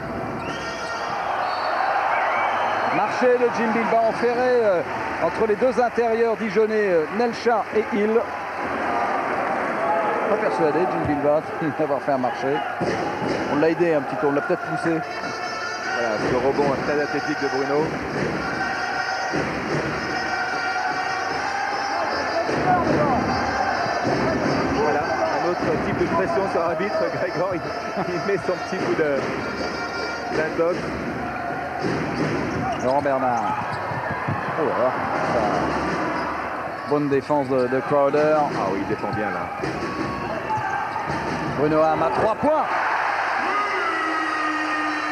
Marché de Jim Bilbao enferré entre les deux intérieurs dijonnais, Nelcha et Hill. Pas persuadé, Jim Bilbao, d'avoir fait un marché. On l'a aidé un petit peu, on l'a peut-être poussé. Voilà, ce rebond très athlétique de Bruno. Voilà, un autre type de pression sur l'arbitre. Gregor, il met son petit coup d'intox. Laurent Bernard. Oh là là, bonne défense de Crowder. Ah oui, il défend bien là. Bruno Ham à 3 points.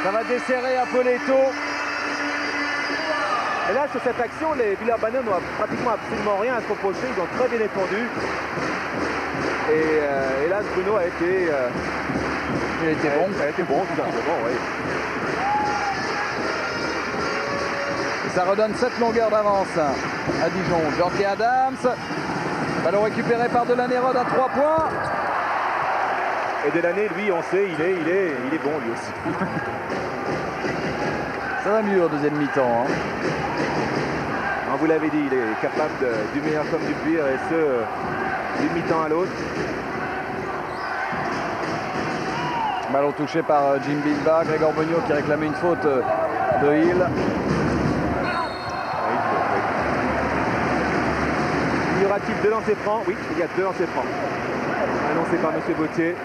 Ça va desserrer Apoleto. Et là, sur cette action, les Villeurbanais n'ont pratiquement absolument rien à se reprocher. Ils ont très bien défendu. Et là, Bruno a été... il a été bon. Ça a été bon, tout simplement, oui. Et ça redonne 7 longueurs d'avance à Dijon. Georgie Adams. Ballon récupéré par Delaney-Rod à 3 points. Et Delaney, lui, on sait, il est bon lui aussi. Ça va mieux en deuxième mi-temps. Hein. Vous l'avez dit, il est capable du meilleur comme du pire, et ce, d'une mi-temps à l'autre. Ballon touché par Jim Bilbao. Gregor Bogno qui réclamait une faute de Hill. Y aura-t-il 2 lancers francs? Oui, il y a 2 lancers francs. Annoncé par M. Bautier.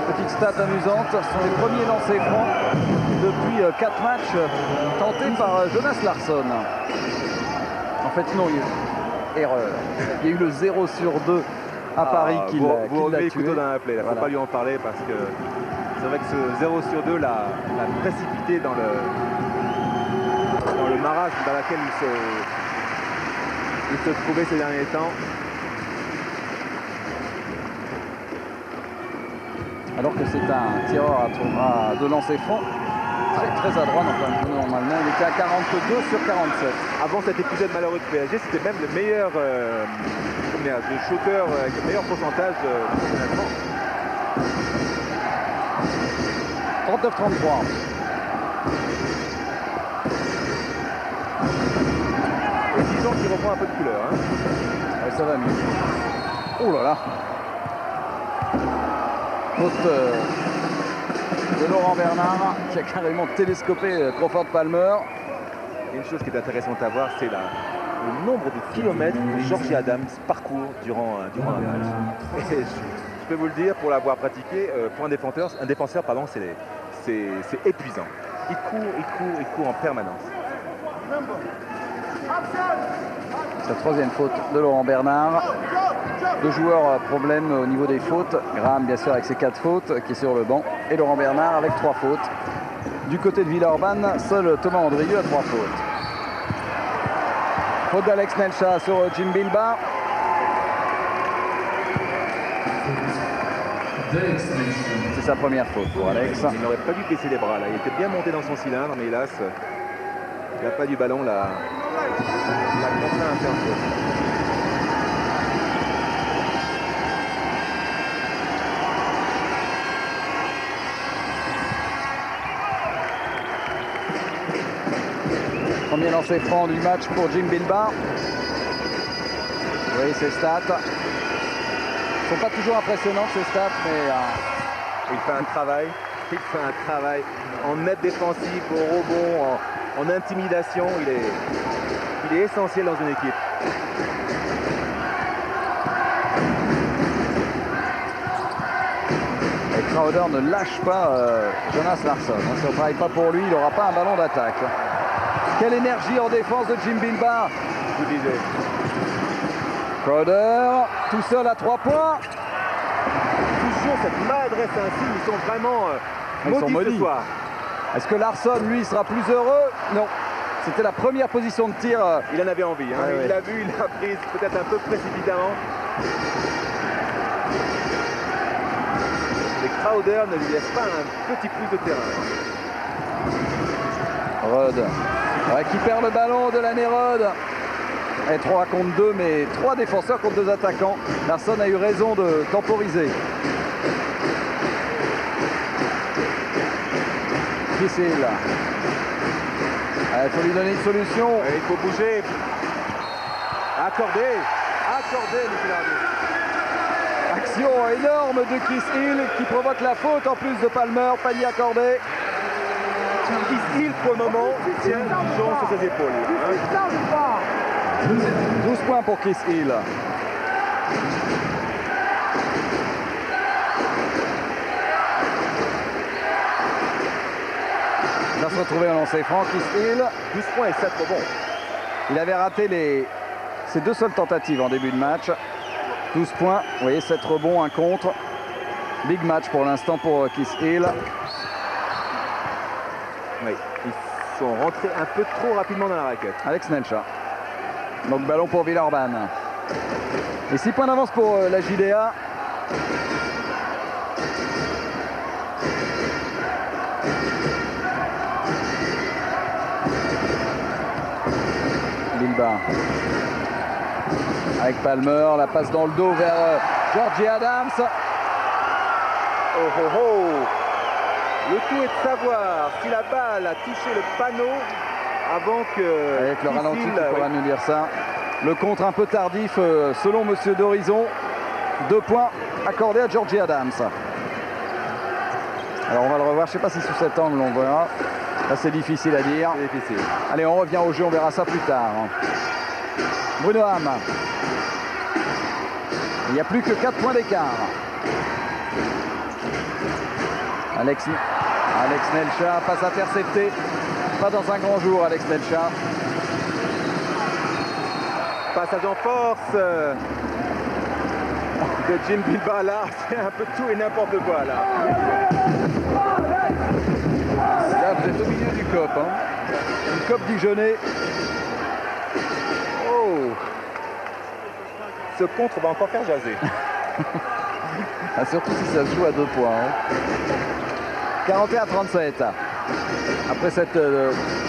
Petite stat amusante, ce sont les premiers lancers francs depuis 4 matchs tentés par Jonas Larsson. En fait non, erreur. Il y a eu le 0 sur 2 à Paris qui vous l'a remettez le tué. couteau dans la plaie, il ne faut Voilà. pas lui en parler parce que c'est vrai que ce 0 sur 2 l'a précipité dans le marasme dans lequel il se trouvait ces derniers temps. Alors que c'est un tireur de lancer franc très adroit normalement. Il était à 42 sur 47. Avant cet épisode malheureux de PSG, c'était même le meilleur le shooter avec le meilleur pourcentage du championnat de France. 39-33. Et Dijon qui reprend un peu de couleur. Hein. Ouais, ça va mieux. Oh là là. Faute de Laurent Bernard qui a carrément télescopé Crawford Palmer. Et une chose qui est intéressante à voir, c'est le nombre de kilomètres que Georgie Adams parcourt durant un match. Et je peux vous le dire, pour l'avoir pratiqué, pour un défenseur, c'est épuisant. Il court en permanence. Sa troisième faute de Laurent Bernard. Deux joueurs problème au niveau des fautes. Graham bien sûr avec ses 4 fautes qui est sur le banc. Et Laurent Bernard avec 3 fautes. Du côté de Villeurbanne, seul Thomas Andrieux a 3 fautes. Faute d'Alex Nelcha sur Jim Bilbao. C'est sa première faute pour Alex. Il n'aurait pas dû baisser les bras là. Il était bien monté dans son cylindre, mais hélas, il n'a pas du ballon là. Il a contraint à faire faute. Premier lancer franc du match pour Jim Bilbao. Vous voyez ses stats. Ils ne sont pas toujours impressionnantes ces stats, mais Il fait un travail en net défensif, au rebond, en intimidation. Il est essentiel dans une équipe. et Crowder ne lâche pas Jonas Larsson. Si on ne travaille pas pour lui, il n'aura pas un ballon d'attaque. Quelle énergie en défense de Jim Bilbao. Je vous disais. Crowder, tout seul à 3 points. Toujours cette maladresse ainsi. Ils sont vraiment Ils sont maudits maudits. ce soir. Est-ce que Larsson, lui, sera plus heureux? Non. C'était la première position de tir. Il en avait envie. Hein. Ouais, Il ouais. l'a vu, il l'a prise peut-être un peu précipitamment. Et Crowder ne lui laisse pas un petit plus de terrain. Rod récupère le ballon de l'année Rod. Et 3 contre 2, mais 3 défenseurs contre 2 attaquants. Larsson a eu raison de temporiser. Chris Hill. Il faut lui donner une solution. Et il faut bouger. Accorder, Michel Arnaud. Action énorme de Chris Hill qui provoque la faute en plus de Palmer. Panier accordé. Chris Hill, pour le moment, tient Dijon sur ses épaules. Hein. 12 points pour Chris Hill. Il va se retrouver en lancer franc. Chris Hill. 12 points et 7 rebonds. Il avait raté ses 2 seules tentatives en début de match. 12 points. Vous voyez, 7 rebonds, 1 contre. Big match pour l'instant pour Chris Hill. Oui, ils sont rentrés un peu trop rapidement dans la raquette. Alex Nelcha. Donc ballon pour Villeurbanne. Et 6 points d'avance pour la JDA. Bilbao. Avec Palmer, la passe dans le dos vers Georgie Adams. Oh oh oh. Le tout est de savoir si la balle a touché le panneau avant que... Avec le Chris ralenti Hill, qui pourra oui. nous dire ça. Le contre un peu tardif selon Monsieur d'Horizon. 2 points accordés à Georgie Adams. Alors on va le revoir, je ne sais pas si sous cet angle on verra. Là c'est difficile à dire. C'est difficile. Allez, on revient au jeu, on verra ça plus tard. Bruno Ham. Il n'y a plus que 4 points d'écart. Alex Nelcha, passe interceptée. Pas dans un grand jour, Alex Nelcha. Passage en force de Jim Bilbao là, c'est un peu tout et n'importe quoi là. Là, vous êtes au milieu du COP. Hein. Une COP Dijonais. Oh, ce contre va encore faire jaser. Ah, surtout si ça se joue à 2 points. Hein. 41-37. Après cette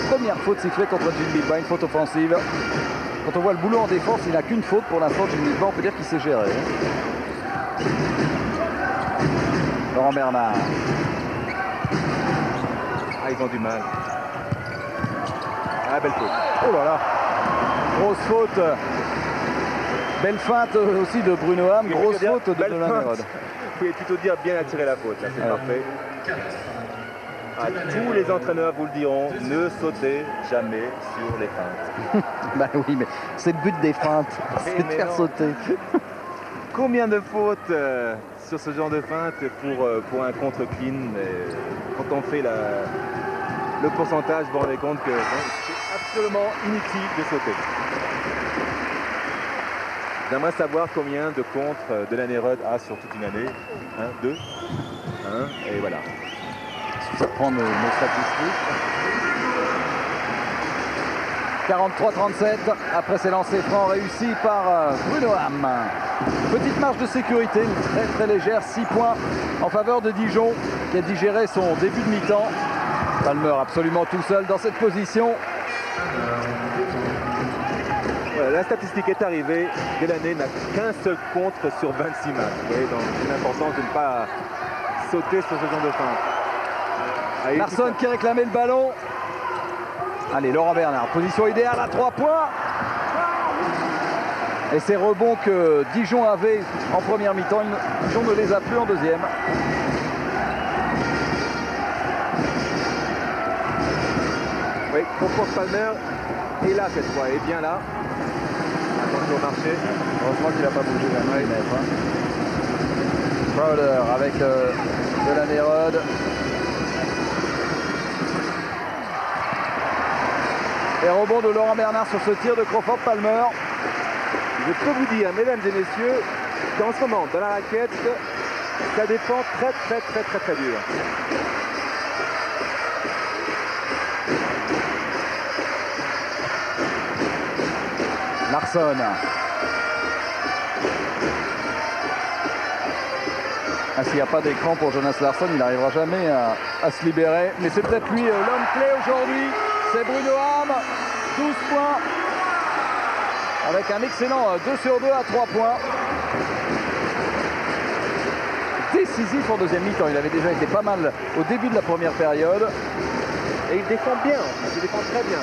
première faute sifflée contre Jim Bilbao, une faute offensive. Quand on voit le boulot en défense, il n'a qu'une faute pour l'instant. Jim Bilbao, on peut dire qu'il s'est géré. Laurent Bernard. Ah, ils ont du mal. Ah, belle faute. Oh là là. Grosse faute. Belle feinte aussi de Bruno Ham. Grosse faute de Delaney Rod. Vous pouvez plutôt dire bien attirer la faute. Là, c'est parfait. Ah, tous les entraîneurs vous le diront, ne sautez jamais sur les feintes. Bah oui, mais c'est le but des feintes, c'est de faire sauter. Combien de fautes sur ce genre de feinte pour un contre clean quand on fait le pourcentage, vous vous rendez compte que c'est absolument inutile de sauter. J'aimerais savoir combien de contre Delaney Rod a sur toute une année. 1, 2, 1, et voilà. Ça prend nos statistiques. 43-37 après ces lancers francs réussis par Bruno Ham. Petite marge de sécurité, très très légère, 6 points en faveur de Dijon qui a digéré son début de mi-temps. Palmer absolument tout seul dans cette position. Voilà, la statistique est arrivée. Delaney n'a qu'un seul contre sur 26 matchs. Vous voyez, donc c'est l'importance de ne pas sauter sur ce genre de feinte. Larsson qui réclamait le ballon. Allez, Laurent Bernard, position idéale à 3 points. Et ces rebonds que Dijon avait en première mi-temps, Dijon ne les a plus en deuxième. Oui, pour Palmer est là cette fois, est bien là. Attention au marché. Heureusement qu'il n'a pas bougé d'un millimètre. Crowder avec Delaney Rod. Et rebond de Laurent Bernard sur ce tir de Crawford Palmer. Je peux vous dire, mesdames et messieurs, qu'en ce moment, dans la raquette, ça défend très dur. Larsson. Ah, s'il n'y a pas d'écran pour Jonas Larsson, il n'arrivera jamais à se libérer. Mais c'est peut-être lui l'homme clé aujourd'hui. C'est Bruno Ham, 12 points. Avec un excellent 2 sur 2 à 3 points. Décisif en deuxième mi-temps. Il avait déjà été pas mal au début de la première période. Et il défend bien, il défend très bien.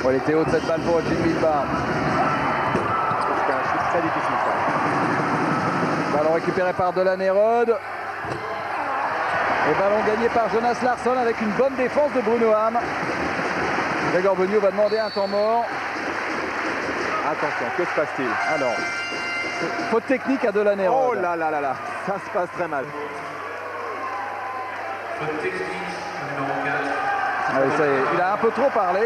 Bon, elle était haute cette balle pour Jim Bilbao. C'est un chute très difficile ça. Ballon récupéré par Delaney Rod. Et ballon gagné par Jonas Larsson avec une bonne défense de Bruno Ham. Gregor Benio va demander un temps mort. Attention, que se passe-t-il? Alors, faute technique à Delaney Rod. Oh là là là là, ça se passe très mal. Faute technique, numéro 4. Allez, ça y est, il a un peu trop parlé.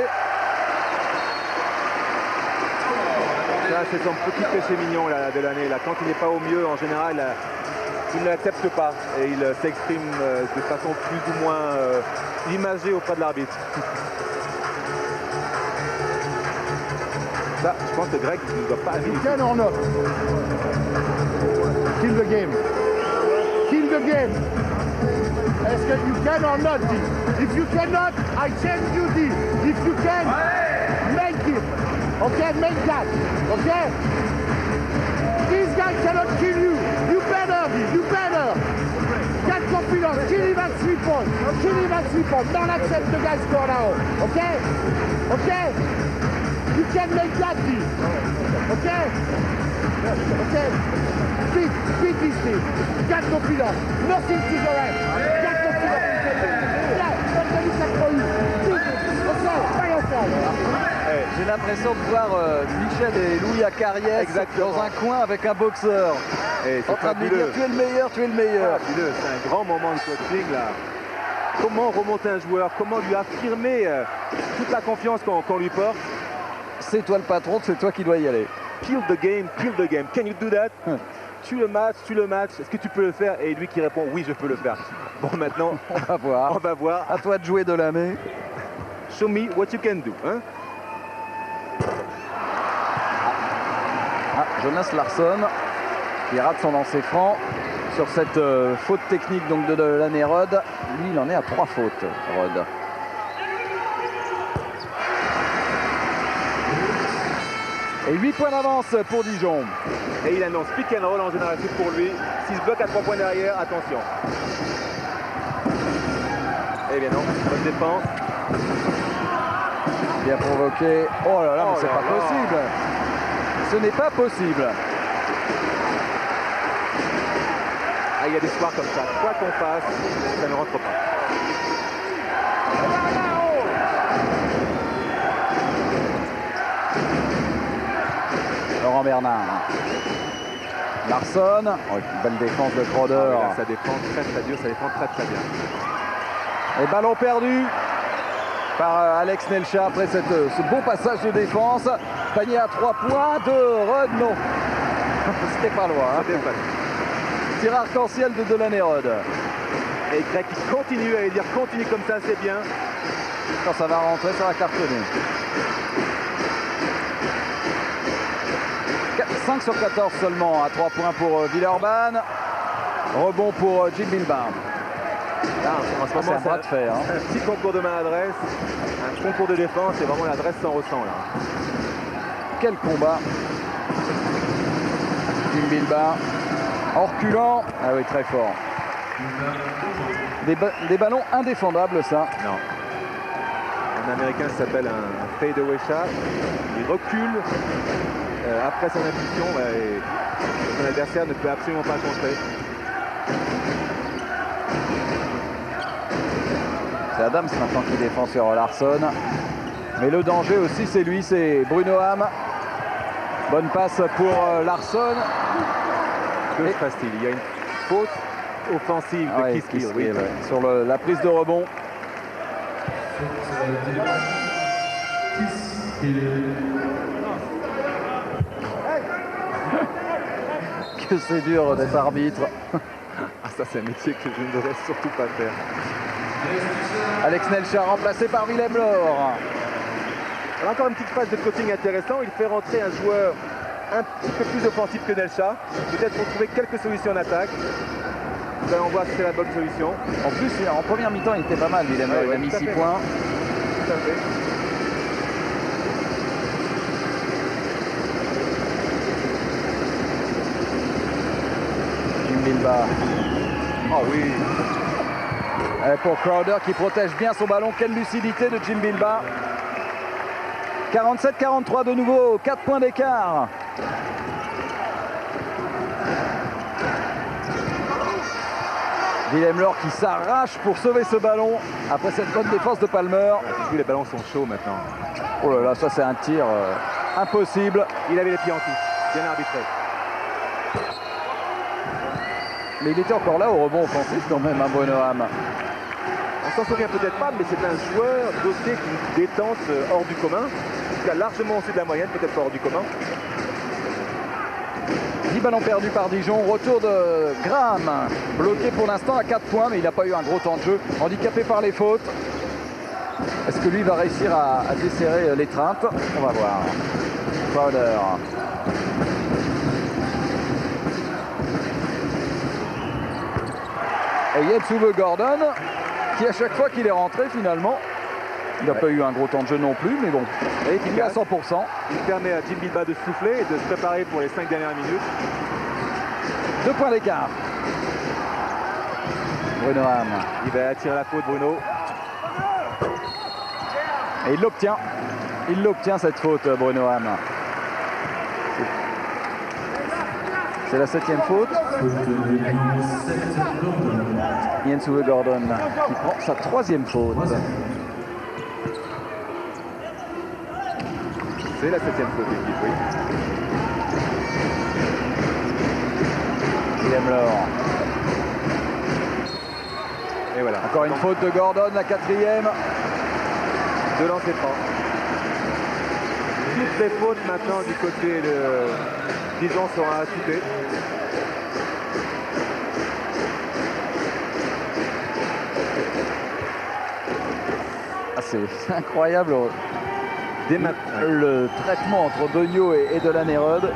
Ça, c'est son petit péché mignon, là, Delaney. Là. Quand il n'est pas au mieux, en général, il ne l'accepte pas. Et il s'exprime de façon plus ou moins imagée auprès de l'arbitre. Ça, je pense que Greg ne doit pas You can or not? Kill the game. Kill the game. Est-ce que you can or not, D? If you cannot, I change you, D. If you can, make it. Okay, make that. Okay? This guy cannot kill you. You better, D. You better. Get confidence. Kill him at 3 points. Kill him at 3 points. Don't accept the guy score now. Okay? Okay? You can make that, D. Okay? Okay? Beat this team. Get confidence. Nothing to the rest. Get confidence. Yeah, don't let it for you. Okay, by yourself. J'ai l'impression de voir Michel et Louis Acariès dans un coin avec un boxeur. Et En train de lui dire tu es le meilleur, tu es le meilleur. C'est un grand moment de coaching là. comment remonter un joueur, comment lui affirmer toute la confiance qu'on lui porte. C'est toi le patron, c'est toi qui dois y aller. Kill the game, can you do that? Tue le match, est-ce que tu peux le faire? Et lui qui répond oui, je peux le faire. Bon, maintenant, On va voir. on va voir. À toi de jouer de la main. Show me what you can do. Hein? Ah, Jonas Larsson qui rate son lancer franc sur cette faute technique donc de Delaney Rod. Lui, il en est à 3 fautes, Rod. Et 8 points d'avance pour Dijon. Et il annonce pick and roll en général pour lui. S'il se bloque à 3 points derrière, attention. Eh bien non, bonne défense. Bien provoqué. Oh là là, mais Oh c'est là pas là. possible. Ce n'est pas possible. Ah, il y a des soirs comme ça. Quoi qu'on fasse, ça ne rentre pas. Laurent Bernard. Larsson. Oh, belle défense de Crowder. Ah, oui, là, ça défend très dur, ça défend très bien. Et ballon perdu par Alex Nelcha après ce bon passage de défense. Panier à 3 points de Rod, non. C'était pas loin. Hein. C'était pas. Tir arc-en-ciel de Delaney Rod. Et Greg qui continue à dire continue comme ça, c'est bien. Quand ça va rentrer, ça va cartonner. 5 sur 14 seulement à 3 points pour Villeurbanne. Rebond pour Jim Bilbao. Là, en ce C'est moment, un bras de fer. Hein. un petit concours de maladresse, un concours de défense, et vraiment l'adresse s'en ressent là. Quel combat. Jim Bilbao en reculant. Ah oui, très fort. Des ballons indéfendables, ça. Non. Un américain qui s'appelle un fadeaway shot. Il recule après son impulsion et son adversaire ne peut absolument pas contrer. C'est Adams maintenant qui défend sur Larsson. Mais le danger aussi, c'est lui, c'est Bruno Ham. Bonne passe pour Larsson. Que se passe-t-il? Il y a une faute offensive de Ouais, Kiss Kiss Gill, ouais. Sur la prise de rebond. Que c'est dur d'être arbitre. Ah, ça c'est un métier que je ne devrais surtout pas faire. Alex Nelcha remplacé par Willem Laure. Alors encore une petite phase de coaching intéressant. Il fait rentrer un joueur un petit peu plus offensif que Nelcha. Peut-être pour trouver quelques solutions en attaque. Nous allons voir si c'est la bonne solution. En plus, en première mi-temps, il était pas mal, Willem Laure. Il a mis 6 points. Tout à fait. Jim Bilbao. Oh oui. Et pour Crowder qui protège bien son ballon. Quelle lucidité de Jim Bilbao. 47-43 de nouveau. 4 points d'écart. Willem Laure qui s'arrache pour sauver ce ballon après cette bonne défense de Palmer. Tous les ballons sont chauds maintenant. Oh là là, ça c'est un tir impossible. Il avait les pieds en touche. Bien arbitré. Mais il était encore là au rebond offensif quand même, hein, Bruno Ham. On s'en souvient peut-être pas, mais c'est un joueur doté d'une détente hors du commun. Il a largement au-dessus de la moyenne, peut-être pas hors du commun. 10 ballons perdus par Dijon. Retour de Graham. Bloqué pour l'instant à 4 points, mais il n'a pas eu un gros temps de jeu. Handicapé par les fautes. Est-ce que lui va réussir à desserrer l'étreinte? On va voir. Crowder. Et Yetsuve Gordon, qui à chaque fois qu'il est rentré finalement, il n'a pas eu un gros temps de jeu non plus, mais bon, Et il est à 100%. Il permet à Jim Bilbao de souffler et de se préparer pour les 5 dernières minutes. 2 points d'écart. Bruno Ham. Il va attirer la faute, Bruno. Et il l'obtient. Il l'obtient cette faute, Bruno Ham. C'est la 7e faute. Yetsuve Gordon qui prend sa 3e faute. C'est la 7e faute d'équipe, oui. Willem Laure. Et Et voilà. Encore une faute de Gordon, la 4e. De lancer franc. Toutes les fautes maintenant du côté de Dijon seront à shooter. Ah, c'est incroyable Dès maintenant. le traitement entre Beugnot et Delaney-Rod.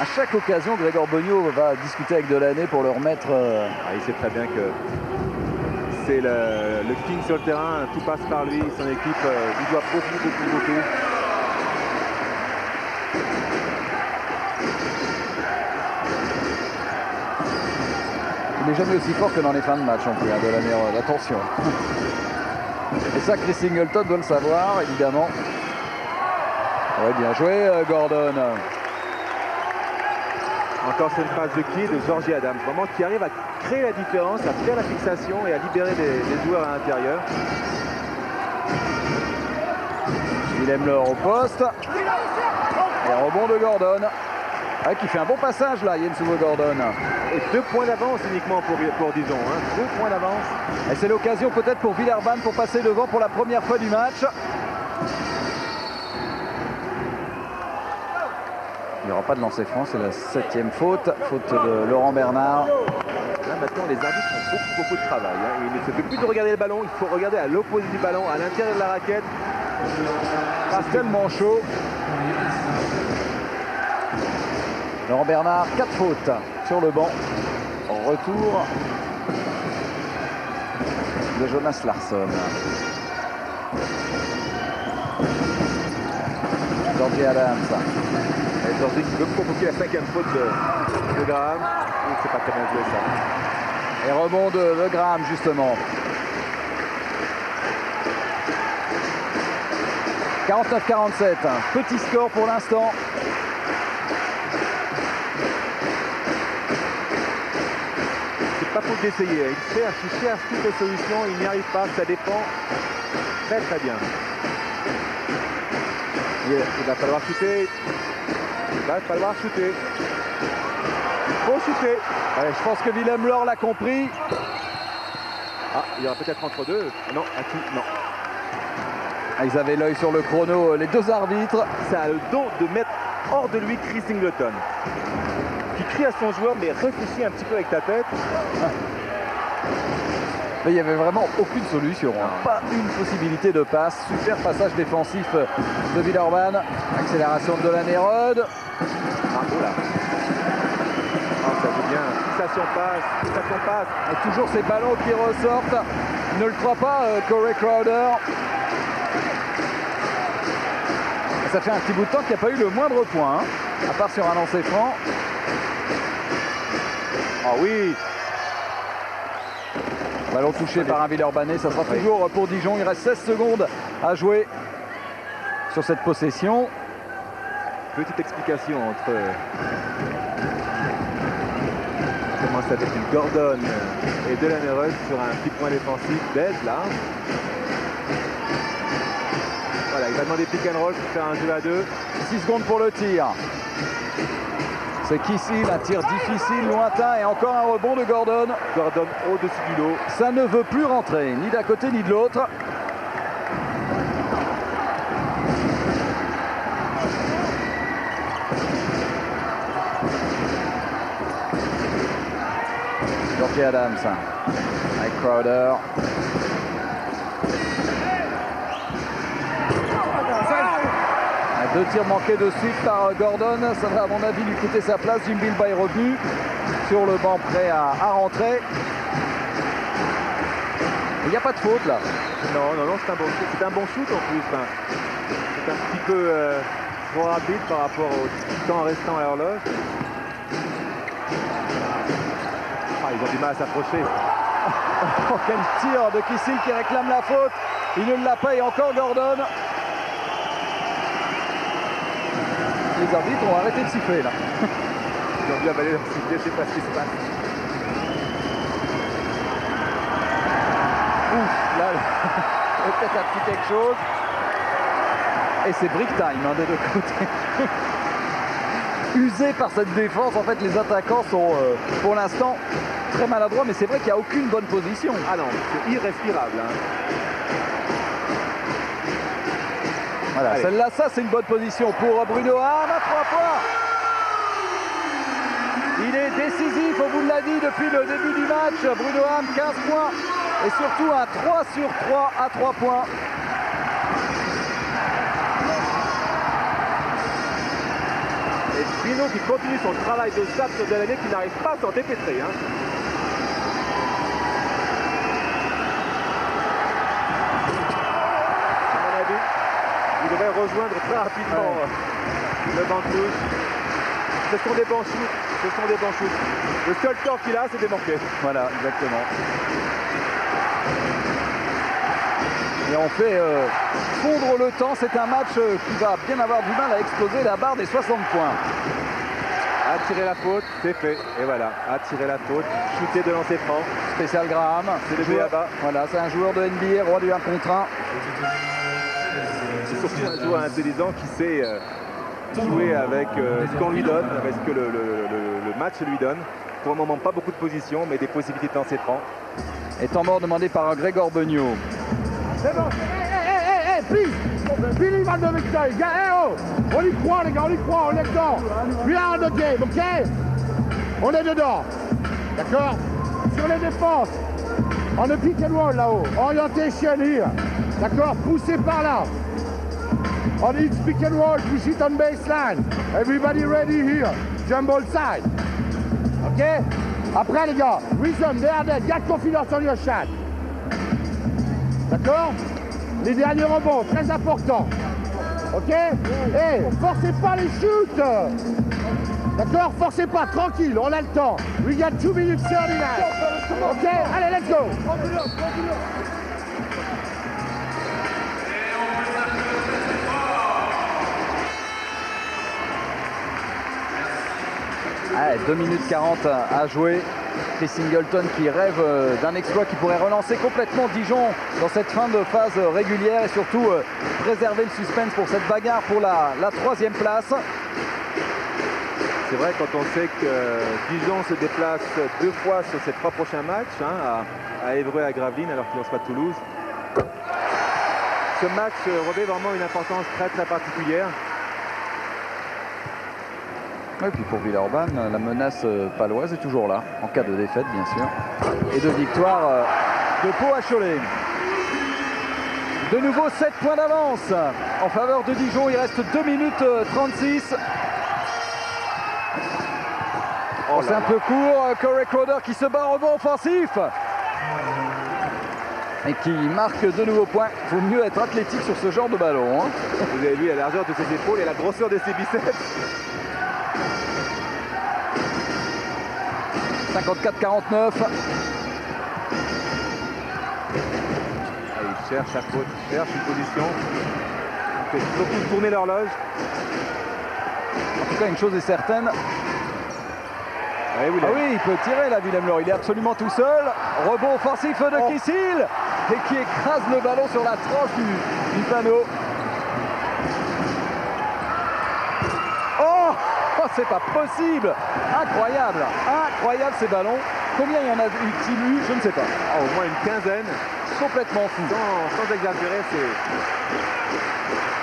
À chaque occasion, Grégor Beugnot va discuter avec Delaney pour le remettre. Il sait très bien que c'est le king sur le terrain, tout passe par lui, son équipe lui doit beaucoup. Il n'est jamais aussi fort que dans les fins de match, en plus, hein, Delaney-Rod. Attention. Et ça, Chris Singleton doit le savoir, évidemment. Ouais, bien joué, Gordon. Encore cette phase de qui de Georgie Adams, vraiment qui arrive à créer la différence, à faire la fixation et à libérer les joueurs à l'intérieur. Willem Leur au poste. Et rebond de Gordon. Ouais, qui fait un bon passage là, Jens-Uwe Gordon. Et 2 points d'avance uniquement pour Dijon. 2 points d'avance. Et c'est l'occasion peut-être pour Villeurbanne pour passer devant pour la première fois du match. Il n'y aura pas de lancer franc, c'est la 7e faute. Faute de Laurent Bernard. Là maintenant les arbitres font beaucoup de travail. Il ne suffit plus de regarder le ballon, il faut regarder à l'opposé du ballon, à l'intérieur de la raquette. C'est tellement chaud. Laurent Bernard, 4 fautes sur le banc. En retour de Jonas Larsson. Georgie Adams. Et Georgie qui veut provoquer la 5e faute de Graham. C'est pas très bien joué ça. Et rebond de Graham justement. 49-47. Petit score pour l'instant. Pas pour d'essayer, il cherche toutes les solutions, il n'y arrive pas, ça dépend très bien. Il va falloir shooter. Faut shooter. Ouais, je pense que Willem Leur l'a compris. Ah, il y aura peut-être entre deux. Non, à qui? Non. Ah, ils avaient l'œil sur le chrono, les deux arbitres. Ça a le don de mettre hors de lui Chris Singleton, qui crie à son joueur, mais réfléchis un petit peu avec ta tête. Mais il n'y avait vraiment aucune solution, hein. Pas une possibilité de passe. Super passage défensif de Villeurbanne. Accélération de Delaney-Rod. Oula. Ça joue bien. Fixation passe. Et toujours ces ballons qui ressortent. Il ne le croit pas, Corey Crowder. Et ça fait un petit bout de temps qu'il n'y a pas eu le moindre point, hein, à part sur un lancer franc. Ah oui. Ballon touché par un Villeurbanais, ça sera toujours pour Dijon. Il reste 16 secondes à jouer sur cette possession. Petite explication entre... On commence avec une Gordon et Delaney-Rod sur un petit point défensif d'aide là. Voilà, il va demander pick and roll pour faire un jeu à 2. 6 secondes pour le tir. C'est Kissil, un tir difficile, lointain, et encore un rebond de Gordon. Gordon au-dessus du lot. Ça ne veut plus rentrer, ni d'un côté ni de l'autre. Georgie Adams avec Crowder. Deux tirs manqués de suite par Gordon. Ça va à mon avis lui coûter sa place. Jim Bilbao est revenu sur le banc prêt à rentrer. Il n'y a pas de faute là. Non, c'est un bon shoot. C'est un bon shoot en plus. Enfin, c'est un petit peu trop rapide par rapport au temps restant à l'horloge. Ils ont du mal à s'approcher. Oh, quel tir de Kissil qui réclame la faute. Il ne l'a pas et encore Gordon. Les arbitres ont arrêté de siffler là. Ils ont dû avaler leur sifflet, je ne sais pas ce qui se passe. Ouf, là, il y a peut-être un petit quelque chose. Et c'est break time hein, des deux côtés. usé par cette défense. En fait, les attaquants sont pour l'instant très maladroits, mais c'est vrai qu'il n'y a aucune bonne position. Ah non, c'est irrespirable. Hein. Voilà, celle-là, ça c'est une bonne position pour Bruno Ham à 3 points. Il est décisif, on vous l'a dit depuis le début du match. Bruno Ham, 15 points et surtout un 3 sur 3 à 3 points. Et Bruno qui continue son travail de stats de l'année, qui n'arrive pas à s'en dépêtrer. Hein. À mon avis, il devrait rejoindre très rapidement le banc de touche. Ce sont des bons shoots. Ce sont des bons shoots. Le seul tort qu'il a, c'est de manquer. Voilà, exactement. Et on fait fondre le temps. C'est un match qui va bien avoir du mal à exploser la barre des 60 points. Attirer la faute, c'est fait. Et voilà, attirer la faute, shooter de lancer franc. Spécial Graham. C'est le B.A.B.A. Voilà, c'est un joueur de NBA, roi du 1 contre 1. C'est surtout un joueur intelligent qui sait jouer avec ce qu'on lui donne, avec ce que le match lui donne. Pour le moment, pas beaucoup de positions, mais des possibilités de lancer franc. Et temps mort demandé par Grégor Beugnot. C'est bon. Hey, please. Believe on the victory. Hey, oh. On y croit, les gars, on y croit, on est dedans. We are in the game, ok? On est dedans. D'accord? Sur les défenses. On a pick and roll là-haut. Orientation here. D'accord? Poussez par là. On each pick and roll, push it on baseline. Everybody ready here. Jump ball side. Ok? Après, les gars, rhythm, garde confiance en your shot. D'accord? Les derniers rebonds, très important. Ok? Hey, forcez pas les shoots. D'accord? Forcez pas, tranquille, on a le temps. We got 2 minutes 39. Ok? Allez, let's go. Allez, 2 minutes 40 à jouer. Chris Singleton qui rêve d'un exploit qui pourrait relancer complètement Dijon dans cette fin de phase régulière et surtout préserver le suspense pour cette bagarre pour la 3e place. C'est vrai quand on sait que Dijon se déplace 2 fois sur ces 3 prochains matchs, hein, à Évreux et à Gravelines, alors qu'il en sera Toulouse. Ce match revêt vraiment une importance très très particulière. Et puis pour Villeurbanne, la menace paloise est toujours là, en cas de défaite bien sûr. Et de victoire de Pau à Cholet. De nouveau 7 points d'avance en faveur de Dijon, il reste 2 minutes 36. Oh, c'est un peu court, Corey Crowder qui se bat en rebond offensif. Et qui marque de nouveaux points. Il faut mieux être athlétique sur ce genre de ballon. Hein. Vous avez vu la largeur de ses épaules et la grosseur de ses biceps. 54-49. Il cherche sa faute, il cherche une position. Il fait beaucoup tourner l'horloge. En tout cas, une chose est certaine. Ah oui, il peut tirer là, Willem Laure. Il est absolument tout seul. Rebond offensif de Chris Hill et qui écrase le ballon sur la tranche du panneau. Oh, c'est pas possible. Incroyable, incroyable ces ballons. Combien il y en a eu-t-il eu? Je ne sais pas. Ah, au moins une quinzaine. Complètement fou. Sans exagérer, c'est...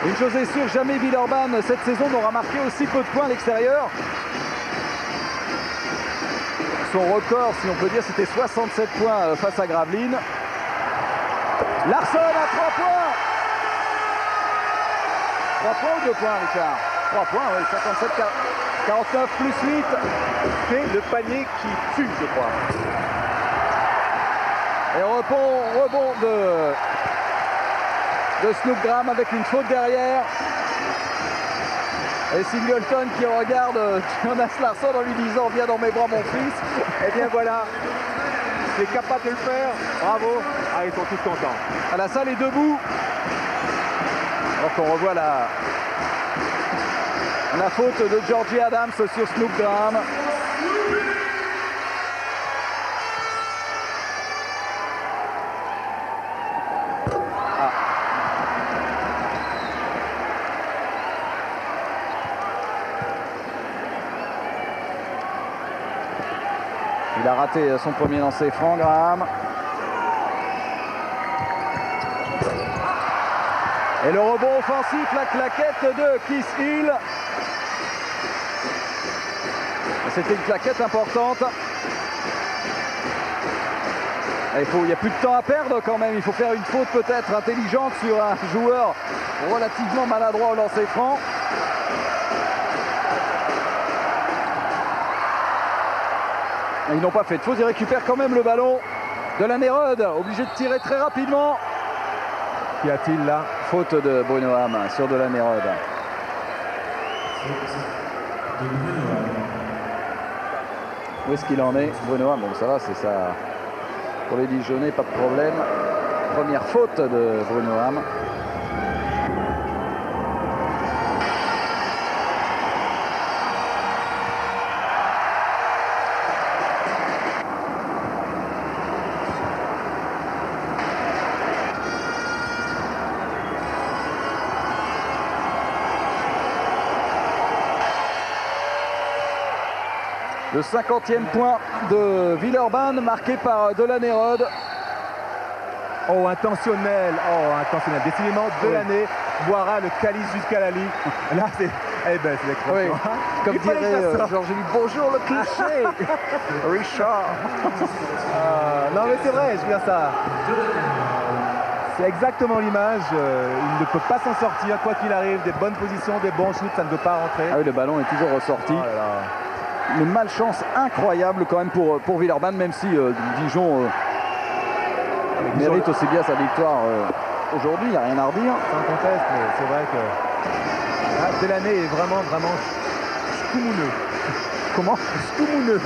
Une chose est sûre, jamais Villeurbanne cette saison n'aura marqué aussi peu de points à l'extérieur. Son record, si on peut dire, c'était 67 points face à Gravelines. Larsson à 3 points. 3 points ou 2 points, Richard? 3 points, oui, 57, 49 plus 8. C'est le panier qui tue, je crois. Et rebond de Snoop Graham avec une faute derrière. Et Singleton qui regarde Jonas Larsson en lui disant « Viens dans mes bras, mon fils ». Et bien voilà, c'est capable de le faire. Bravo. Ah, ils sont tous contents. Ah, la salle est debout. Alors qu'on revoit la faute de Georgie Adams sur Snoop Graham. Il a raté son premier lancer franc, Graham. Et le rebond offensif, la claquette de Keith Hill. C'était une claquette importante. Il n'y a plus de temps à perdre quand même. Il faut faire une faute peut-être intelligente sur un joueur relativement maladroit au lancer franc. Et ils n'ont pas fait de faute. Ils récupèrent quand même le ballon. Delanerud, obligé de tirer très rapidement. Qu'y a-t-il là? Faute de Brunoham sur Delanerud. Où est-ce qu'il en est, Brunoham? Bon, ça va, c'est ça. Pour les Dijonais, pas de problème. Première faute de Brunoham. Le 50e point de Villeurbanne, marqué par Delanerud. Oh, intentionnel. Oh, intentionnel. Décidément, Delaney boira le calice jusqu'à la ligne. Là, c'est... Eh ben, c'est l'expression. Oui. Comme dirait Georges-Louis, bonjour le cliché. Richard. Non, mais c'est vrai, je veux dire ça. C'est exactement l'image. Il ne peut pas s'en sortir, quoi qu'il arrive. Des bonnes positions, des bons shoots, ça ne veut pas rentrer. Ah oui, le ballon est toujours ressorti. Oh là là. Une malchance incroyable quand même pour Villeurbanne, même si Dijon mérite aussi bien sa victoire aujourd'hui, il n'y a rien à redire. Sans conteste, mais c'est vrai que là, Delaney est vraiment scoumouneux. Comment? Scoumouneux.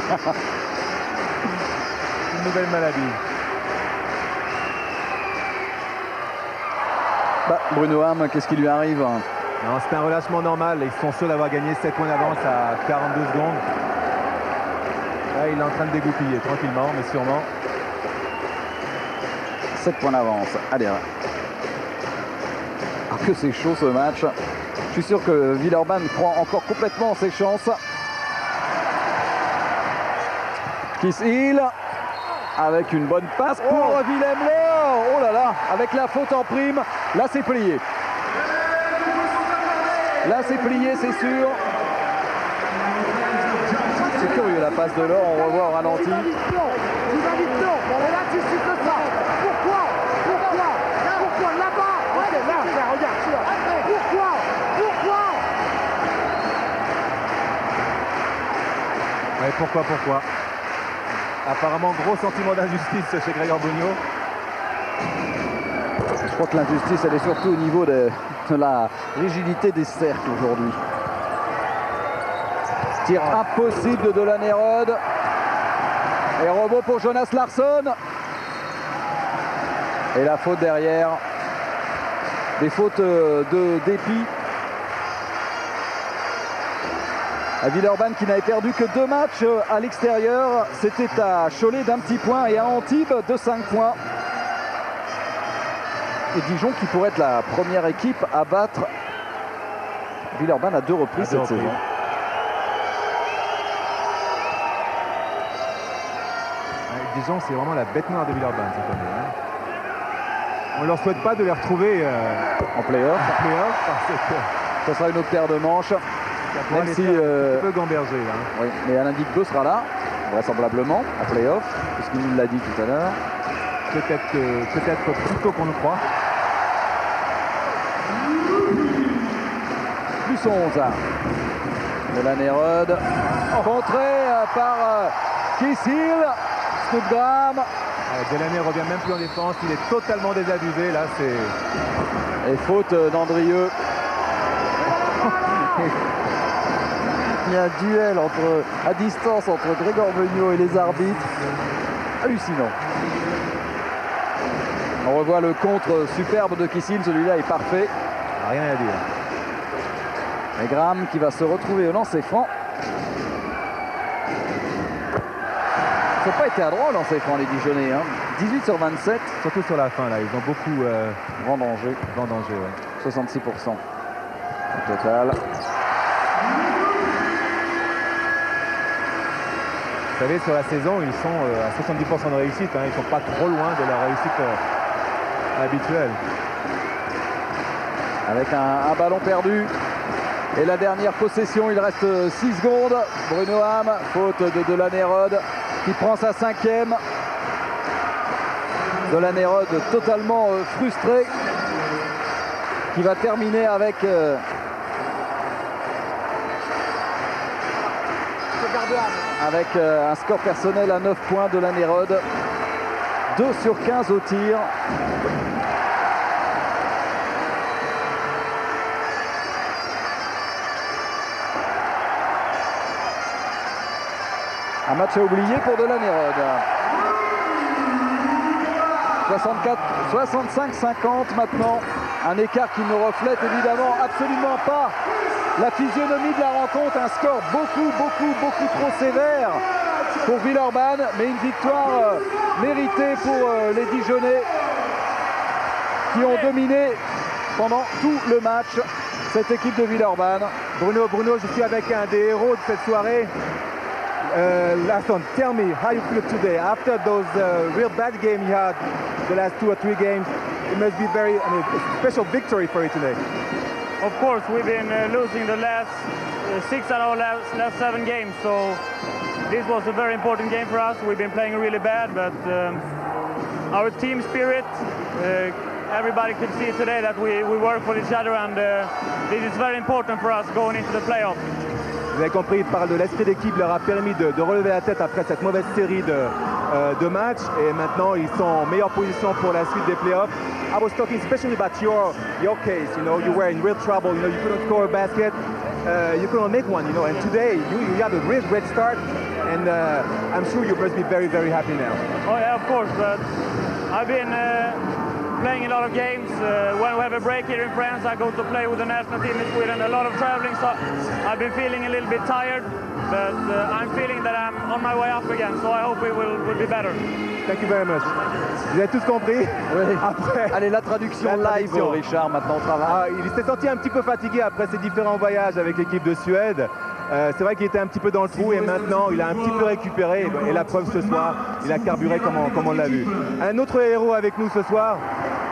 Une nouvelle maladie. Brunoham, qu'est-ce qui lui arrive? Non, c'est un relâchement normal. Ils sont sûrs d'avoir gagné 7 points d'avance à 42 secondes. Là, il est en train de dégoupiller tranquillement, mais sûrement. 7 points d'avance. Allez. Ah, que c'est chaud ce match. Je suis sûr que Villeurbanne croit encore complètement en ses chances. Keith Hill avec une bonne passe pour Willem Laure. Oh là là, avec la faute en prime. Là, c'est plié. Là, c'est plié, c'est sûr. C'est curieux la passe de Laure, on revoit au ralenti. Tu vas vite, non. Mais là, tu siffles ça. Pourquoi là-bas? Ok, là, regarde, tu vois. Pourquoi Ouais, pourquoi? Apparemment, gros sentiment d'injustice chez Gregor Bugno. Je crois que l'injustice, elle est surtout au niveau de la rigidité des cercles aujourd'hui. Tir impossible de Delanerud. Et rebond pour Jonas Larsson. Et la faute derrière. Des fautes de dépit. À Villeurbanne qui n'avait perdu que 2 matchs à l'extérieur. C'était à Cholet d'un petit point et à Antibes de 5 points. Et Dijon qui pourrait être la première équipe à battre Villeurbanne à 2 reprises cette saison. Dijon, c'est vraiment la bête noire de Villeurbanne cette année. Hein. On ne leur souhaite pas de les retrouver en play-off. Parce que ça sera une autre paire de manches. Même si un peu gamberger. Hein. Oui, mais Alain Dicko sera là, vraisemblablement, en play-off, puisqu'il nous l'a dit tout à l'heure. Peut-être plus tôt qu'on ne croit. Plus 11. Delanerud, contré par Keith Hill. Snoop Graham. Delaney revient même plus en défense, il est totalement désabusé. Là, c'est. Et faute d'Andrieux. Il y a un duel à distance entre Gregor Bugno et les arbitres. Hallucinant. On revoit le contre superbe de Keith Hill, celui-là est parfait. Rien à dire. Et Graham qui va se retrouver au lancer franc. Ils n'ont pas été adroits au lancer franc les Dijonais. 18 sur 27. Surtout sur la fin là, ils ont beaucoup vendangé. Ouais. 66% au total. Vous savez, sur la saison, ils sont à 70% de réussite. Hein. Ils ne sont pas trop loin de leur réussite habituelle. Avec un ballon perdu. Et la dernière possession, il reste 6 secondes. Bruno Ham, faute de Delaney-Rod, qui prend sa 5e. Delaney-Rod totalement frustré, qui va terminer avec un score personnel à 9 points. Delaney-Rod, 2 sur 15 au tir. Un match à oublier pour Delaney-Rod. 65-50 maintenant. Un écart qui ne reflète évidemment absolument pas la physionomie de la rencontre. Un score beaucoup trop sévère pour Villeurbanne. Mais une victoire méritée pour les Dijonnais qui ont dominé pendant tout le match cette équipe de Villeurbanne. Bruno, je suis avec un des héros de cette soirée. Larsson, tell me how you feel today after those real bad games you had the last 2 or 3 games. It must be a special victory for you today. Of course, we've been losing the last 6 out of last 7 games, so this was a very important game for us. We've been playing really bad, but our team spirit, everybody could see today that we work for each other, and this is very important for us going into the playoffs. Vous avez compris, il parle de l'esprit d'équipe, leur a permis de relever la tête après cette mauvaise série de matchs. Et maintenant, ils sont en meilleure position pour la suite des playoffs. I was talking especially about your case. You know, you were in real trouble. You know, you couldn't score a basket. You couldn't make one. You know, and today you have a great start. And I'm sure you must be very happy now. Oh yeah, of course. But I've been playing a lot of games. When we have a break here in France, I go to play with the national team in Sweden. A lot of traveling, so I've been feeling a little bit tired, but I'm feeling that I'm on my way up again, so I hope we will be better. Thank you very much. Vous avez tous compris? Oui. Après, allez, la traduction live, Richard, maintenant au travail. Il s'est senti un petit peu fatigué après ses différents voyages avec l'équipe de Suède. C'est vrai qu'il était un petit peu dans le trou et maintenant il a un petit peu récupéré. Et la preuve ce soir, il a carburé comme on l'a vu. Un autre héros avec nous ce soir,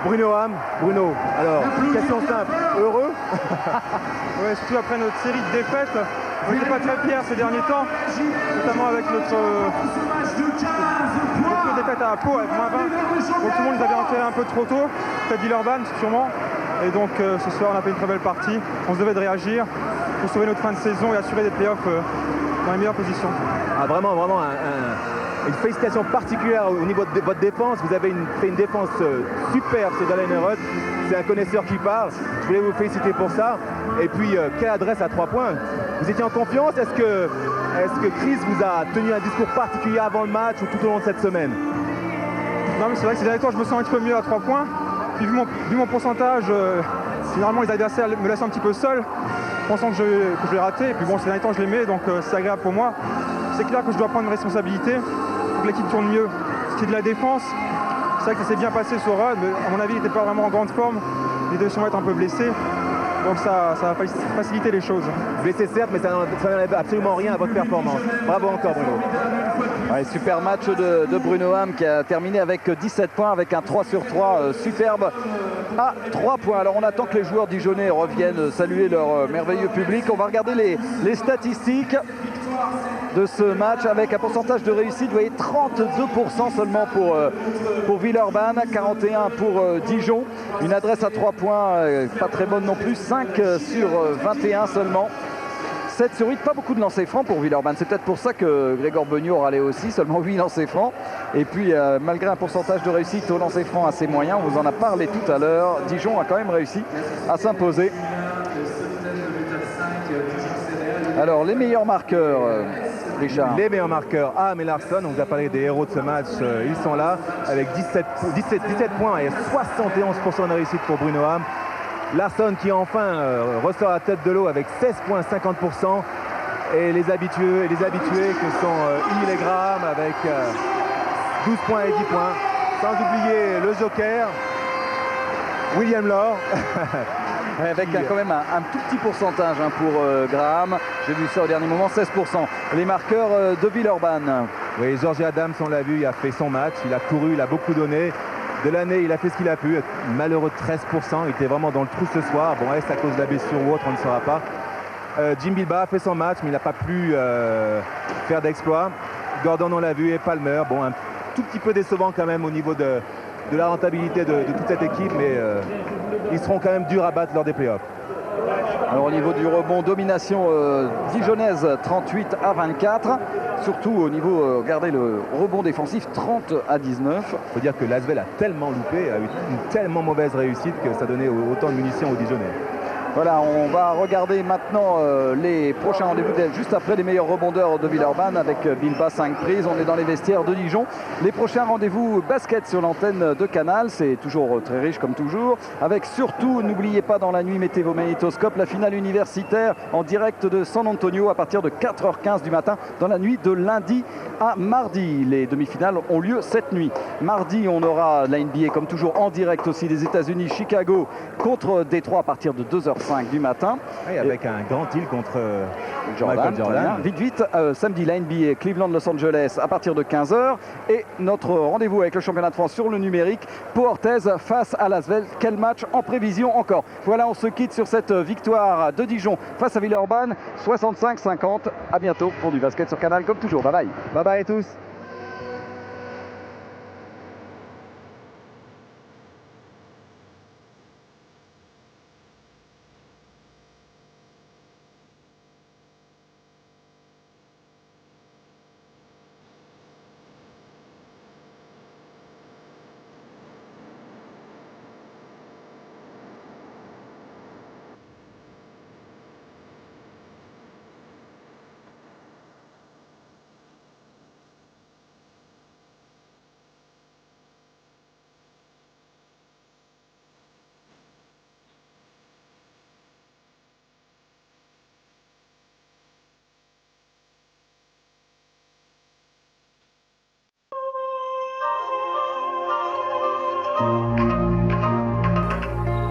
Bruno Ham. Bruno, alors, question simple, heureux? Ouais, surtout après notre série de défaites. On n'était pas très fiers ces derniers temps, notamment avec notre défaite à Pau avec -20. Donc tout le monde nous avait enterré un peu trop tôt, peut-être Villeurbanne sûrement. Et donc ce soir on a fait une très belle partie. On se devait de réagir pour sauver notre fin de saison et assurer des playoffs dans les meilleures positions. Ah, vraiment une félicitation particulière au niveau de votre défense. Vous avez fait une défense superbe sur Delaney-Rod. C'est un connaisseur qui parle. Je voulais vous féliciter pour ça. Et puis, quelle adresse à 3 points. Vous étiez en confiance? Est-ce que Chris vous a tenu un discours particulier avant le match ou tout au long de cette semaine? Non, mais c'est vrai que ces derniers temps, je me sens un petit peu mieux à 3 points. Puis vu mon pourcentage, généralement les adversaires me laissent un petit peu seul, pensant que je vais rater. Et puis bon, ces derniers temps, je les mets, donc c'est agréable pour moi. C'est clair que je dois prendre une responsabilité pour que l'équipe tourne mieux. Ce qui est de la défense, c'est vrai que ça s'est bien passé sur Rod, mais à mon avis, il n'était pas vraiment en grande forme. Il devait sûrement être un peu blessé. Donc ça va faciliter les choses. Blessé certes, mais ça n'enlève absolument rien à votre performance. Bravo encore Bruno. Ouais, super match de Bruno Ham qui a terminé avec 17 points, avec un 3 sur 3 superbe à 3 points. Alors on attend que les joueurs dijonnais reviennent saluer leur merveilleux public. On va regarder les statistiques de ce match avec un pourcentage de réussite, vous voyez, 32% seulement pour Villeurbanne, 41% pour Dijon. Une adresse à 3 points, pas très bonne non plus, 5 sur 21 seulement. 7 sur 8, pas beaucoup de lancers francs pour Villeurbanne. C'est peut-être pour ça que Grégor Beugnot râlait aussi, seulement 8 lancers francs. Et puis, malgré un pourcentage de réussite au lancer franc assez moyen, on vous en a parlé tout à l'heure, Dijon a quand même réussi à s'imposer. Alors, les meilleurs marqueurs, Richard. Les meilleurs marqueurs, Ham et Larsson, on vous a parlé des héros de ce match, ils sont là, avec 17 points et 71% de réussite pour Bruno Ham. Larsson qui enfin ressort la tête de l'eau avec 16 points, 50%. Et les habitués que sont Hill et Graham avec 12 points et 10 points. Sans oublier le joker, William Law, Avec quand même un tout petit pourcentage pour Graham. J'ai vu ça au dernier moment, 16%. Les marqueurs de Villeurbanne. Oui, Georgie Adams, on l'a vu, il a fait son match, il a couru, il a beaucoup donné. De l'année, il a fait ce qu'il a pu. Malheureux 13%, il était vraiment dans le trou ce soir. Bon, est-ce à cause de la blessure ou autre, on ne saura pas. Jim Bilbao a fait son match, mais il n'a pas pu faire d'exploit. Gordon, on l'a vu, et Palmer. Bon, un tout petit peu décevant quand même au niveau de la rentabilité de toute cette équipe, mais ils seront quand même durs à battre lors des playoffs. Alors au niveau du rebond, domination dijonnaise 38 à 24. Surtout au niveau, regardez le rebond défensif 30 à 19. Il faut dire que l'Asvel a tellement loupé, a eu une tellement mauvaise réussite que ça donnait autant de munitions aux Dijonnais. Voilà, on va regarder maintenant les prochains rendez-vous juste après les meilleurs rebondeurs de Villeurbanne avec Bilbao 5 prises. On est dans les vestiaires de Dijon. Les prochains rendez-vous basket sur l'antenne de Canal. C'est toujours très riche comme toujours. Avec surtout, n'oubliez pas dans la nuit, mettez vos magnétoscopes, la finale universitaire en direct de San Antonio à partir de 4h15 du matin dans la nuit de lundi à mardi. Les demi-finales ont lieu cette nuit. Mardi, on aura la NBA comme toujours en direct aussi des États-Unis, Chicago contre Détroit à partir de 2h05 du matin. Oui, avec un grand deal contre Jordan. Jordan. Vite, samedi, la NBA, Cleveland-Los Angeles à partir de 15h. Et notre rendez-vous avec le championnat de France sur le numérique, Pau Orthez face à Lasvel. Quel match en prévision encore. Voilà, on se quitte sur cette victoire de Dijon face à Villeurbanne, 65-50. À bientôt pour du basket sur Canal comme toujours. Bye bye. Bye bye à tous.